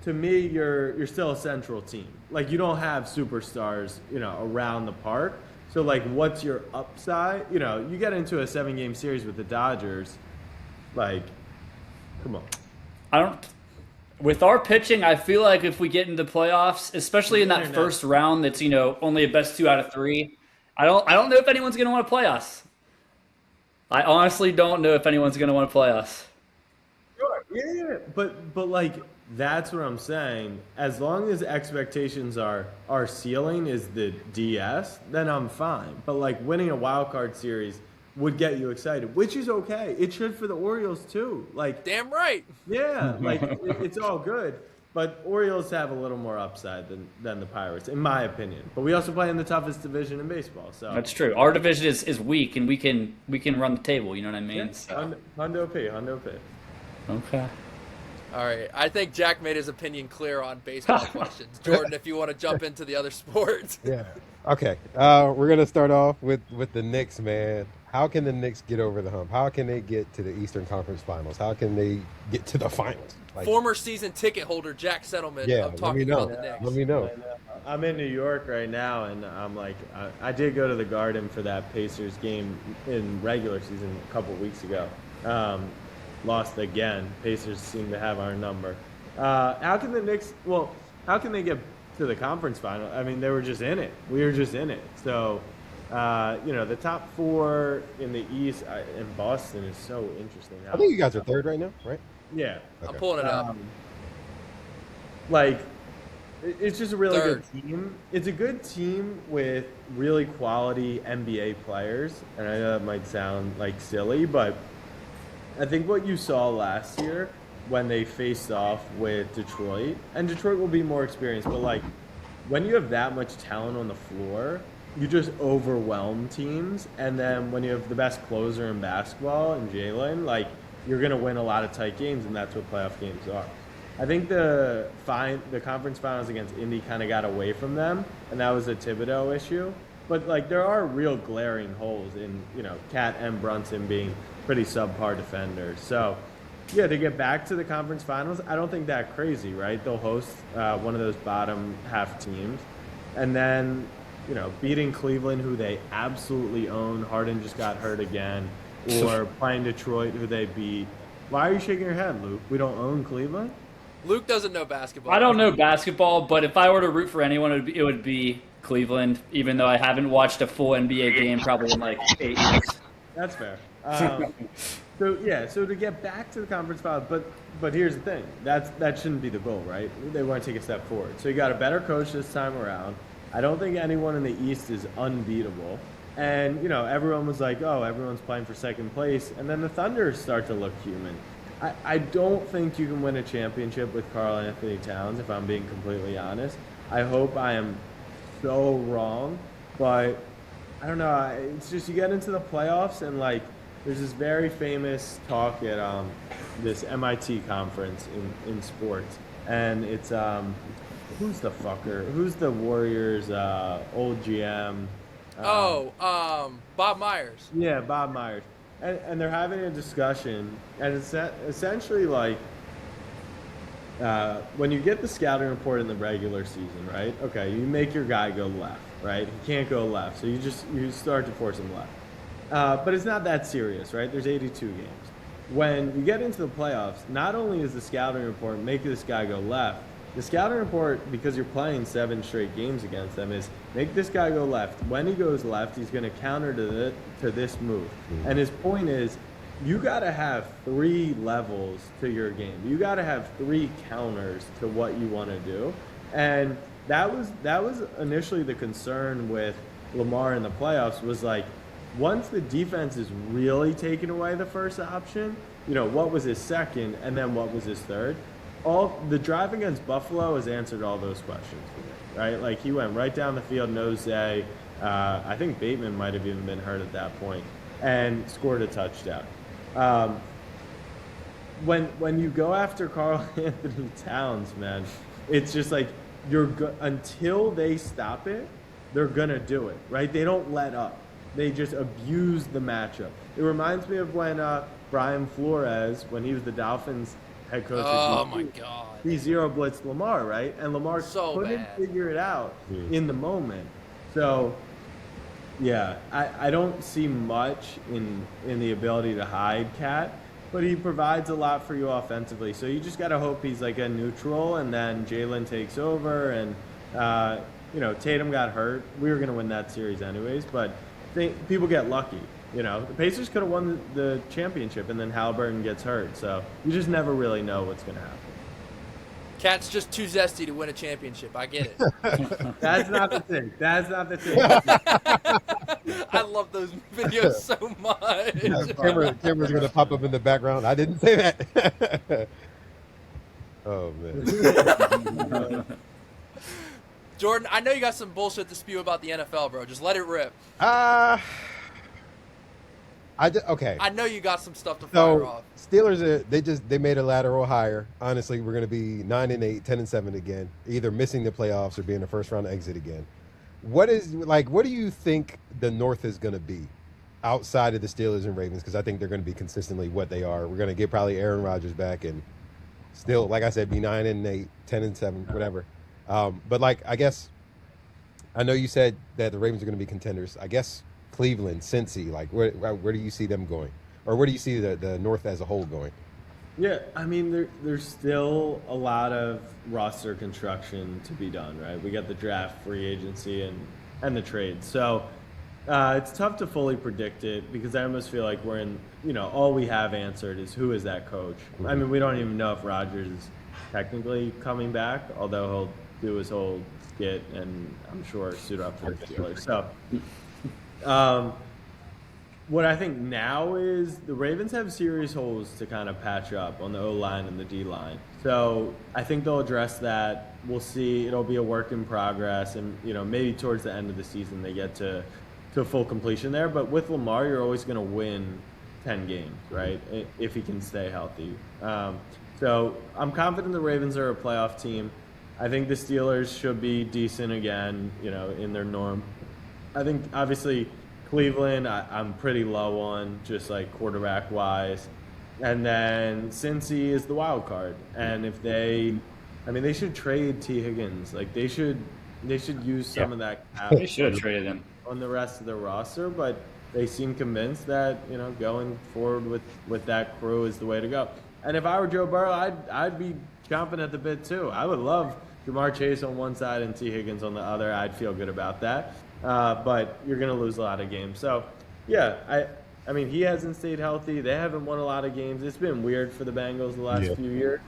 S2: to me, you're still a central team. Like, you don't have superstars, around the park. So, like, what's your upside? You get into a 7-game series with the Dodgers, like, come on.
S3: With our pitching, I feel like if we get into playoffs, especially in that first round that's, only a best 2 out of 3, I don't know if anyone's going to want to play us. I honestly don't know if anyone's going to want to play us.
S2: Sure, yeah. But like, that's what I'm saying. As long as expectations are our ceiling is the DS, then I'm fine. But like winning a wild card series would get you excited, which is okay. It should for the Orioles too. Like,
S1: damn right.
S2: Yeah, like it's all good. But Orioles have a little more upside than the Pirates, in my opinion. But we also play in the toughest division in baseball. So
S3: that's true. Our division is weak, and we can run the table. You know what I mean?
S2: Yeah,
S3: so.
S2: Hundo P.
S3: Okay.
S1: All right. I think Jack made his opinion clear on baseball questions. Jordan, if you want to jump into the other sports.
S4: Yeah. Okay. We're gonna start off with the Knicks, man. How can the Knicks get over the hump? How can they get to the Eastern Conference Finals? How can they get to the finals?
S1: Former season ticket holder Jack Settleman.
S4: Yeah,
S1: I'm talking about the Knicks.
S4: Let me know.
S2: I'm in New York right now, and I'm like, I did go to the Garden for that Pacers game in regular season a couple weeks ago. Lost again. Pacers seem to have our number. How can the Knicks? Well, how can they get to the conference final? I mean, they were just in it. We were just in it. So, The top 4 in the East in Boston is so interesting.
S4: I think you guys are 3rd right now, right?
S2: Yeah.
S1: I'm pulling it up.
S2: It's just a really
S1: 3rd.
S2: good team. It's a good team with really quality NBA players. And I know that might sound like silly, but I think what you saw last year when they faced off with Detroit, and Detroit will be more experienced, but when you have that much talent on the floor, you just overwhelm teams. And then when you have the best closer in basketball and Jalen, you're going to win a lot of tight games, and that's what playoff games are. I think the conference finals against Indy kind of got away from them, and that was a Thibodeau issue. But there are real glaring holes in Cat and Brunson being pretty subpar defenders. So yeah, to get back to the conference finals, I don't think that crazy, right? They'll host one of those bottom half teams, and then beating Cleveland, who they absolutely own. Harden just got hurt again, or playing Detroit, who they beat. Why are you shaking your head, Luke? We don't own Cleveland?
S1: Luke doesn't know basketball.
S3: I don't know basketball, but if I were to root for anyone, it would be Cleveland, even though I haven't watched a full NBA game probably in 8 years.
S2: That's fair. So to get back to the conference finals, but here's the thing. That shouldn't be the goal, right? They want to take a step forward. So you got a better coach this time around. I don't think anyone in the East is unbeatable. And, everyone was like, oh, everyone's playing for second place. And then the Thunder start to look human. I don't think you can win a championship with Karl Anthony Towns, if I'm being completely honest. I hope I am so wrong, but I don't know. It's just you get into the playoffs and there's this very famous talk at this MIT conference in sports, and it's who's the fucker? Who's the Warriors old GM?
S1: Bob Myers.
S2: Yeah, Bob Myers. And they're having a discussion, and it's essentially when you get the scouting report in the regular season, right? Okay, you make your guy go left, right? He can't go left, so you start to force him left. But it's not that serious, right? There's 82 games. When you get into the playoffs, not only is the scouting report make this guy go left, the scouting report, because you're playing 7 straight games against them, is make this guy go left. When he goes left, he's going to counter to this move. And his point is, you got to have 3 levels to your game. You got to have 3 counters to what you want to do. And that was initially the concern with Lamar in the playoffs, was once the defense is really taking away the first option, what was his second, and then what was his third? All the drive against Buffalo has answered all those questions for me, right? He went right down the field, nose day. I think Bateman might have even been hurt at that point, and scored a touchdown. When you go after Karl Anthony Towns, man, it's just until they stop it, they're gonna do it, right? They don't let up. They just abuse the matchup. It reminds me of when Brian Flores, when he was the Dolphins head coach.
S1: Oh my God!
S2: He zero blitzed Lamar, right? And Lamar couldn't figure it out in the moment. So, yeah, I don't see much in the ability to hide Cat, but he provides a lot for you offensively. So you just got to hope he's a neutral, and then Jalen takes over. And Tatum got hurt. We were gonna win that series anyways, but people get lucky. The Pacers could have won the championship, and then Halliburton gets hurt. So you just never really know what's going to happen.
S1: Cat's just too zesty to win a championship. I get it.
S2: That's not the thing. That's not the thing.
S1: I love those videos so much.
S4: Camera's going to pop up in the background. I didn't say that. Oh, man.
S1: Jordan, I know you got some bullshit to spew about the NFL, bro. Just let it rip.
S4: Okay.
S1: I know you got some stuff to fire off.
S4: Steelers, they made a lateral hire. Honestly, we're going to be 9-8, 10-7 again, either missing the playoffs or being a first round exit again. What do you think the North is going to be outside of the Steelers and Ravens? Because I think they're going to be consistently what they are. We're going to get probably Aaron Rodgers back and still, like I said, be 9-8, 10-7, whatever. But I guess I know you said that the Ravens are going to be contenders. I guess Cleveland, Cincy, where do you see them going? Or where do you see the North as a whole going?
S2: Yeah, I mean, there's still a lot of roster construction to be done, right? We got the draft, free agency, and the trade. So It's tough to fully predict it because I almost feel like we're in, all we have answered is who is that coach. I mean, we don't even know if Rodgers is technically coming back, although he'll do his whole skit and I'm sure suit up for the Steelers. So, what I think now is the Ravens have serious holes to kind of patch up on the O-line and the D-line. So I think they'll address that. We'll see. It'll be a work in progress, and maybe towards the end of the season they get to full completion there. But with Lamar, you're always going to win 10 games, right? If he can stay healthy. So I'm confident the Ravens are a playoff team. I think the Steelers should be decent again, in their norm. I think obviously Cleveland, I'm pretty low on, just like quarterback wise. And then Cincy is the wild card. And if they should trade T. Higgins. Like they should use some of that cap.
S3: They should have traded him
S2: on the rest of their roster, but they seem convinced that going forward with that crew is the way to go. And if I were Joe Burrow, I'd be chomping at the bit too. I would love Jamar Chase on one side and T. Higgins on the other. I'd feel good about that. But you're going to lose a lot of games. So, yeah, I mean, he hasn't stayed healthy. They haven't won a lot of games. It's been weird for the Bengals the last few years.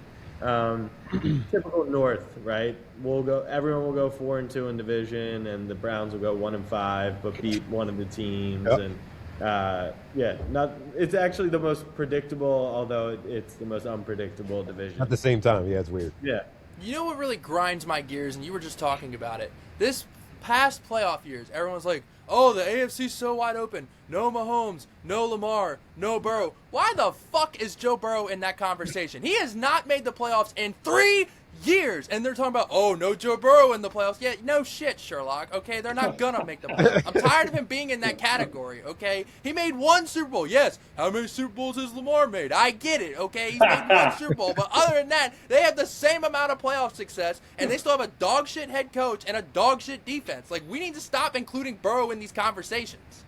S2: Typical North, right? Everyone will go 4-2 in division, and the Browns will go 1-5, but beat one of the teams. Yep. And it's actually the most predictable, although it's the most unpredictable division.
S4: At the same time, it's weird.
S2: Yeah.
S1: You know what really grinds my gears, and you were just talking about it. This past playoff years, everyone's like, oh, the AFC's so wide open. No Mahomes, no Lamar, no Burrow. Why the fuck is Joe Burrow in that conversation? He has not made the playoffs in 3 years, and they're talking about, oh, no Joe Burrow in the playoffs. Yeah, no shit, Sherlock, okay? They're not gonna make the playoffs. I'm tired of him being in that category, okay? He made 1 Super Bowl, yes. How many Super Bowls has Lamar made? I get it, okay? He's made 1 Super Bowl, but other than that, they have the same amount of playoff success, and they still have a dog shit head coach and a dog shit defense. Like, we need to stop including Burrow in these conversations.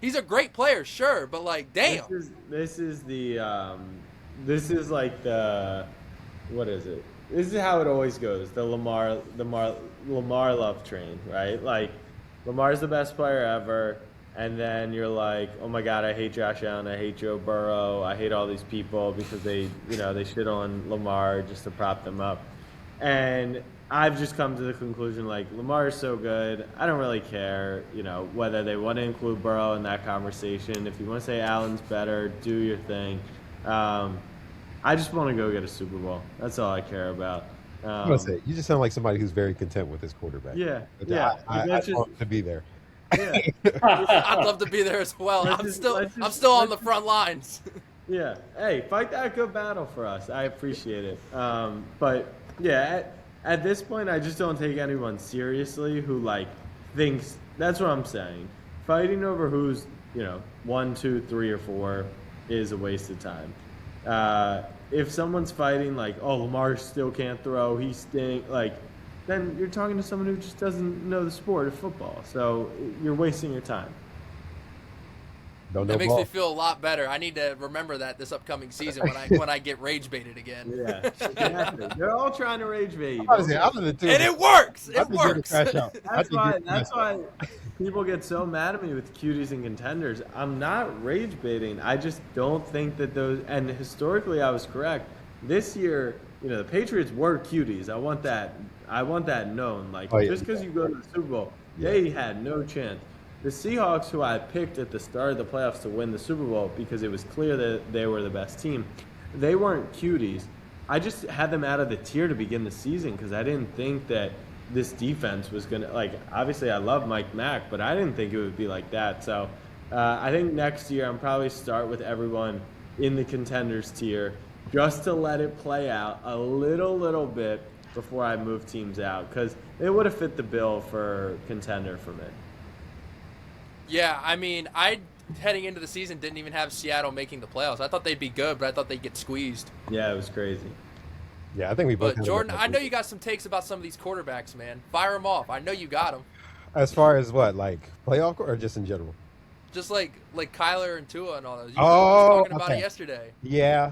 S1: He's a great player, sure, but like, damn.
S2: This is like the, what is it? This is how it always goes. The Lamar love train, right? Like, Lamar's the best player ever, and then you're like, oh my God, I hate Josh Allen, I hate Joe Burrow, I hate all these people because they shit on Lamar just to prop them up. And I've just come to the conclusion, like, Lamar is so good, I don't really care, whether they want to include Burrow in that conversation. If you want to say Allen's better, do your thing. I just want to go get a Super Bowl. That's all I care about.
S4: I must say, you just sound like somebody who's very content with his quarterback.
S2: Yeah.
S4: I want to be there.
S2: Yeah.
S1: I'd love to be there as well. I'm still on the front lines.
S2: Yeah. Hey, fight that good battle for us. I appreciate it. But yeah, at this point, I just don't take anyone seriously who thinks. That's what I'm saying. Fighting over who's 1, 2, 3, or 4 is a waste of time. If someone's fighting oh, Lamar still can't throw, he stink, then you're talking to someone who just doesn't know the sport of football. So you're wasting your time.
S1: That makes me feel a lot better. I need to remember that this upcoming season when I get rage baited again.
S2: Yeah, exactly. They're all trying to rage bait.
S1: And it works. It works.
S2: That's why people get so mad at me with cuties and contenders. I'm not rage baiting. I just don't think that those. And historically, I was correct. This year, the Patriots were cuties. I want that known. Just because you go to the Super Bowl, they had no chance. The Seahawks, who I picked at the start of the playoffs to win the Super Bowl because it was clear that they were the best team, they weren't cuties. I just had them out of the tier to begin the season because I didn't think that this defense was going to, obviously I love Mike Mack, but I didn't think it would be like that. So I think next year I'm probably start with everyone in the contenders tier just to let it play out a little bit before I move teams out because it would have fit the bill for contender for me.
S1: Yeah, I mean, heading into the season, didn't even have Seattle making the playoffs. I thought they'd be good, but I thought they'd get squeezed.
S2: Yeah, it was crazy.
S4: Yeah, I think we both.
S1: But Jordan, I know you got some takes about some of these quarterbacks, man. Fire them off. I know you got them.
S4: As far as what, playoff or just in general?
S1: Just like Kyler and Tua and all those. You were talking about it yesterday.
S4: Yeah.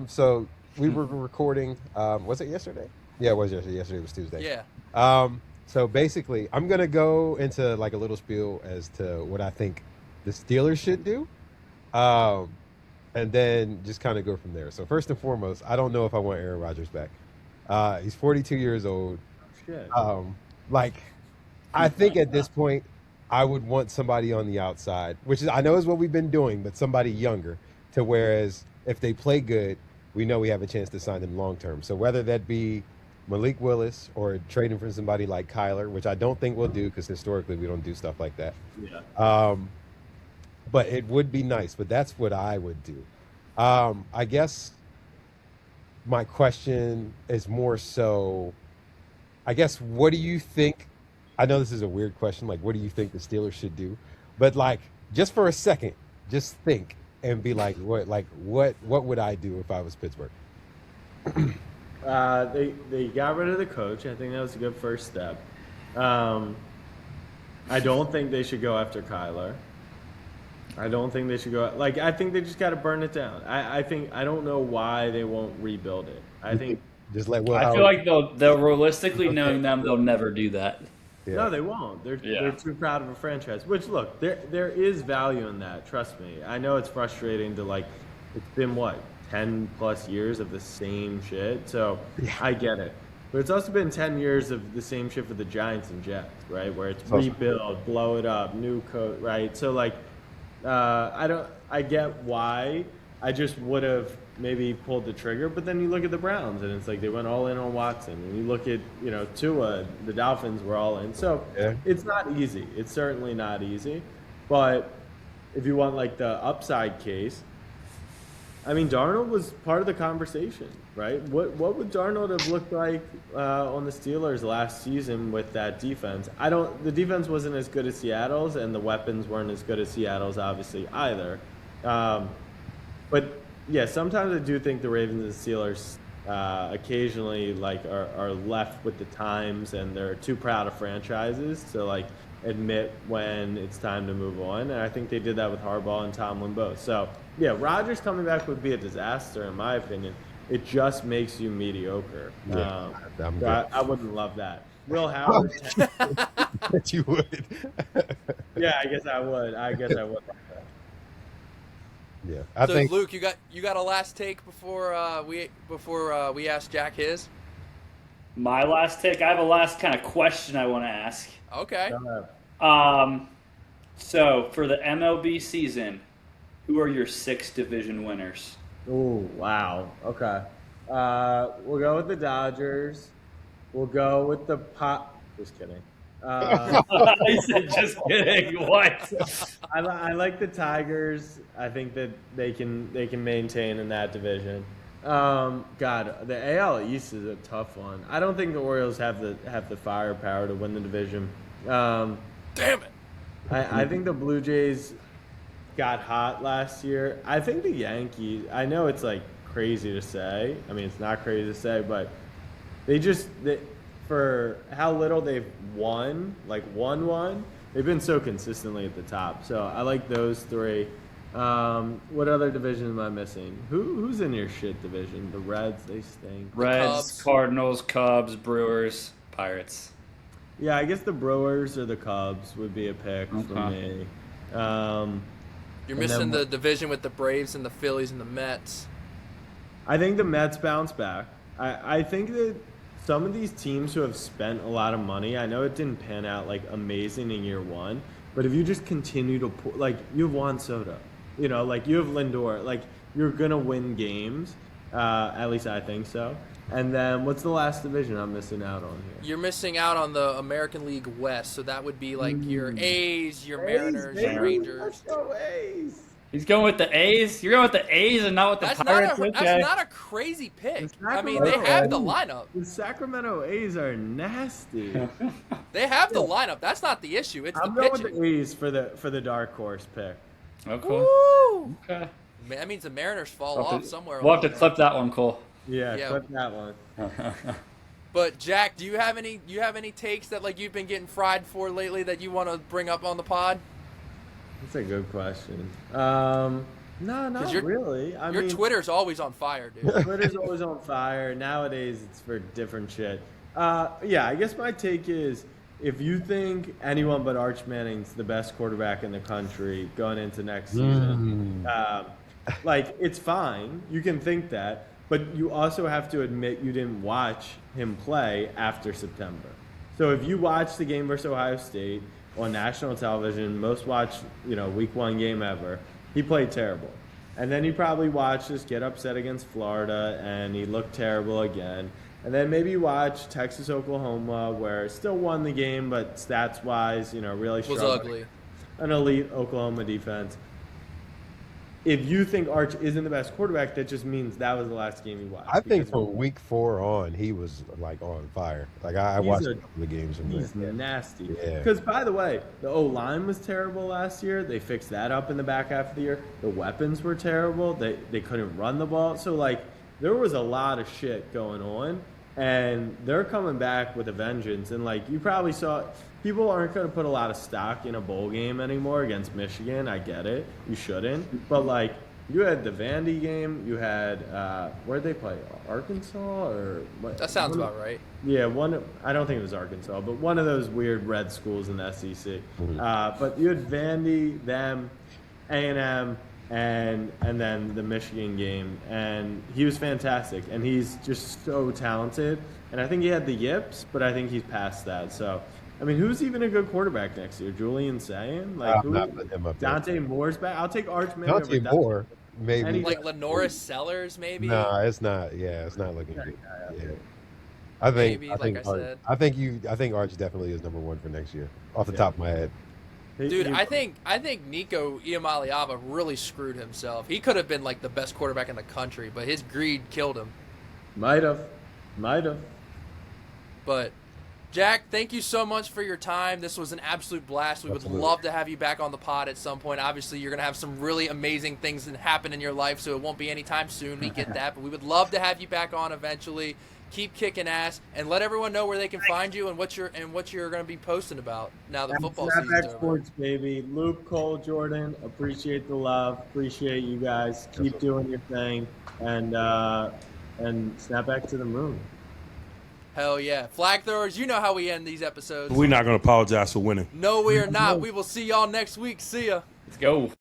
S4: So we were recording. Was it yesterday? Yeah, it was yesterday. Yesterday was Tuesday.
S1: Yeah.
S4: So basically, I'm gonna go into like a little spiel as to what I think the Steelers should do, and then just kind of go from there. So first and foremost, I don't know if I want Aaron Rodgers back. He's 42 years old.
S2: Shit.
S4: Like, I think at this point, I would want somebody on the outside, which is I know is what we've been doing, but somebody younger. To whereas if they play good, we know we have a chance to sign them long term. So whether that be Malik Willis or trading for somebody like Kyler, which I don't think we'll do because historically we don't do stuff like that.
S2: Yeah.
S4: But it would be nice. But that's what I would do. I guess my question is more so, I guess, what do you think? I know this is a weird question. Like, what do you think the Steelers should do? But like, just for a second, just think and be like, what would I do if I was Pittsburgh?
S2: They got rid of the coach. I think that was a good first step. I don't think they should go after Kyler. I don't think they should go. Like, I think they just got to burn it down. I don't know why they won't rebuild it. I think
S4: just let Will
S3: I feel like they'll realistically knowing them, they'll never do that.
S4: Yeah.
S2: No, they won't. They're too proud of a franchise. Which, look, there is value in that. Trust me. I know it's frustrating to, like, it's been, 10 plus years of the same shit. So I get it. But it's also been 10 years of the same shit for the Giants and Jets, right? Where it's rebuild, blow it up, new coach, right? So, like, I get why. I just would have maybe pulled the trigger, but then you look at the Browns and it's like they went all in on Watson, and you look at Tua, the Dolphins were all in. So It's not easy. It's certainly not easy, but if you want like the upside case, I mean, Darnold was part of the conversation, right? What would Darnold have looked like on the Steelers last season with that defense? The defense wasn't as good as Seattle's, and the weapons weren't as good as Seattle's, obviously, either. But yeah, sometimes I do think the Ravens and Steelers occasionally are left with the times, and they're too proud of franchises to admit when it's time to move on. And I think they did that with Harbaugh and Tomlin both. So yeah, Rodgers coming back would be a disaster in my opinion. It just makes you mediocre.
S4: Yeah,
S2: I wouldn't love that. Will Howard.
S4: That you would.
S2: Yeah, I guess I would. I guess I would.
S4: Yeah, I think.
S1: Luke, you got a last take before we ask Jack his.
S3: My last take. I have a last kind of question I want to ask.
S1: Okay.
S3: So for the MLB season, who are your 6 division winners?
S2: Oh, wow. Okay. We'll go with the Dodgers. We'll go with the Just kidding.
S3: I said, just kidding. What?
S2: I like the Tigers. I think that they can maintain in that division. God, the AL East is a tough one. I don't think the Orioles have the firepower to win the division.
S1: Damn it!
S2: I think the Blue Jays got hot last year. I think the Yankees. I know it's crazy to say. I mean, it's not crazy to say, but for how little they've won, they've been so consistently at the top. So I like those 3. What other division am I missing? Who's in your shit division? The Reds, they stink.
S3: Reds,
S1: Cubs.
S3: Cardinals, Cubs, Brewers, Pirates.
S2: Yeah, I guess the Brewers or the Cubs would be a pick for me.
S1: You're missing the division with the Braves and the Phillies and the Mets.
S2: I think the Mets bounce back. I think that some of these teams who have spent a lot of money, I know it didn't pan out amazing in year 1, but if you just continue to you have Juan Soto, you have Lindor, you're gonna win games. At least I think so. And then what's the last division I'm missing out on here?
S1: You're missing out on the American League West, so that would be your A's, your Mariners, your Rangers.
S2: Let's go A's.
S3: He's going with the A's. You're going with the A's and not with the Pirates.
S1: That's not a crazy pick. I mean, they have the lineup.
S2: The Sacramento A's are nasty.
S1: They have the lineup. That's not the issue. It's
S2: I'm
S1: the
S2: going
S1: pitching.
S2: with the A's for the dark horse pick.
S3: Okay.
S1: Woo!
S3: Okay.
S1: That means the Mariners fall off somewhere.
S3: We'll have to clip that one, Cole.
S2: Yeah, clip that one.
S1: But Jack, do you have any takes that you've been getting fried for lately that you want to bring up on the pod?
S2: That's a good question. No, not really.
S1: Your Twitter's always on fire, dude.
S2: Twitter's always on fire. Nowadays, it's for different shit. Yeah, I guess my take is if you think anyone but Arch Manning's the best quarterback in the country going into next season, like, it's fine. You can think that. But you also have to admit you didn't watch him play after September. So if you watch the game versus Ohio State on national television, most watched, week 1 game ever, he played terrible. And then you probably watched us get upset against Florida, and he looked terrible again. And then maybe you watch Texas, Oklahoma, where still won the game, but stats-wise, really
S1: Was
S2: struggling.
S1: ugly.
S2: An elite Oklahoma defense. If you think Arch isn't the best quarterback, that just means that was the last game you watched.
S4: I think from week 4 on, he was like on fire. Like I watched a couple of games from
S2: He's
S4: there.
S2: nasty.
S4: Yeah.
S2: Because, by the way, the O-line was terrible last year. They fixed that up in the back half of the year. The weapons were terrible. They couldn't run the ball. So, like, there was a lot of shit going on. And they're coming back with a vengeance. And, like, you probably saw – people aren't going to put a lot of stock in a bowl game anymore against Michigan. I get it. You shouldn't. But, like, you had the Vandy game. You had where'd they play? Arkansas or what?
S1: That sounds about right.
S2: Yeah, I don't think it was Arkansas, but one of those weird red schools in the SEC. But you had Vandy, them, A&M, and then the Michigan game, and he was fantastic, and he's just so talented. And I think he had the yips, but I think he's past that. So, I mean, who's even a good quarterback next year? Julian Sayin? Like,
S4: I'm not putting him up there.
S2: Dante Moore's back. I'll take Arch Manning
S4: Dante
S2: over
S4: Moore, maybe.
S1: Like Lenora Sellers, maybe.
S4: No, it's not. Yeah, it's not looking good. Yeah. I think.
S1: Maybe,
S4: I think.
S1: like I
S4: Arch,
S1: said.
S4: I think Arch definitely is number 1 for next year, off the top of my head.
S1: Dude, I think Nico Iamaleava really screwed himself. He could have been like the best quarterback in the country, but his greed killed him.
S2: Might have.
S1: But Jack, thank you so much for your time. This was an absolute blast. We
S4: Absolutely.
S1: would love to have you back on the pod at some point. Obviously, you're going to have some really amazing things that happen in your life, so it won't be anytime soon. We get that, but we would love to have you back on eventually. Keep kicking ass, and let everyone know where they can find you and what you're going to be posting about now that football season's
S2: SnapBack
S1: over.
S2: Sports, baby. Luke, Cole, Jordan, appreciate the love. Appreciate you guys. Keep doing your thing, and snap back to the moon.
S1: Hell yeah. Flag throwers, you know how we end these episodes.
S5: We're not going to apologize for winning.
S1: No, we are not. We will see y'all next week. See ya.
S3: Let's go.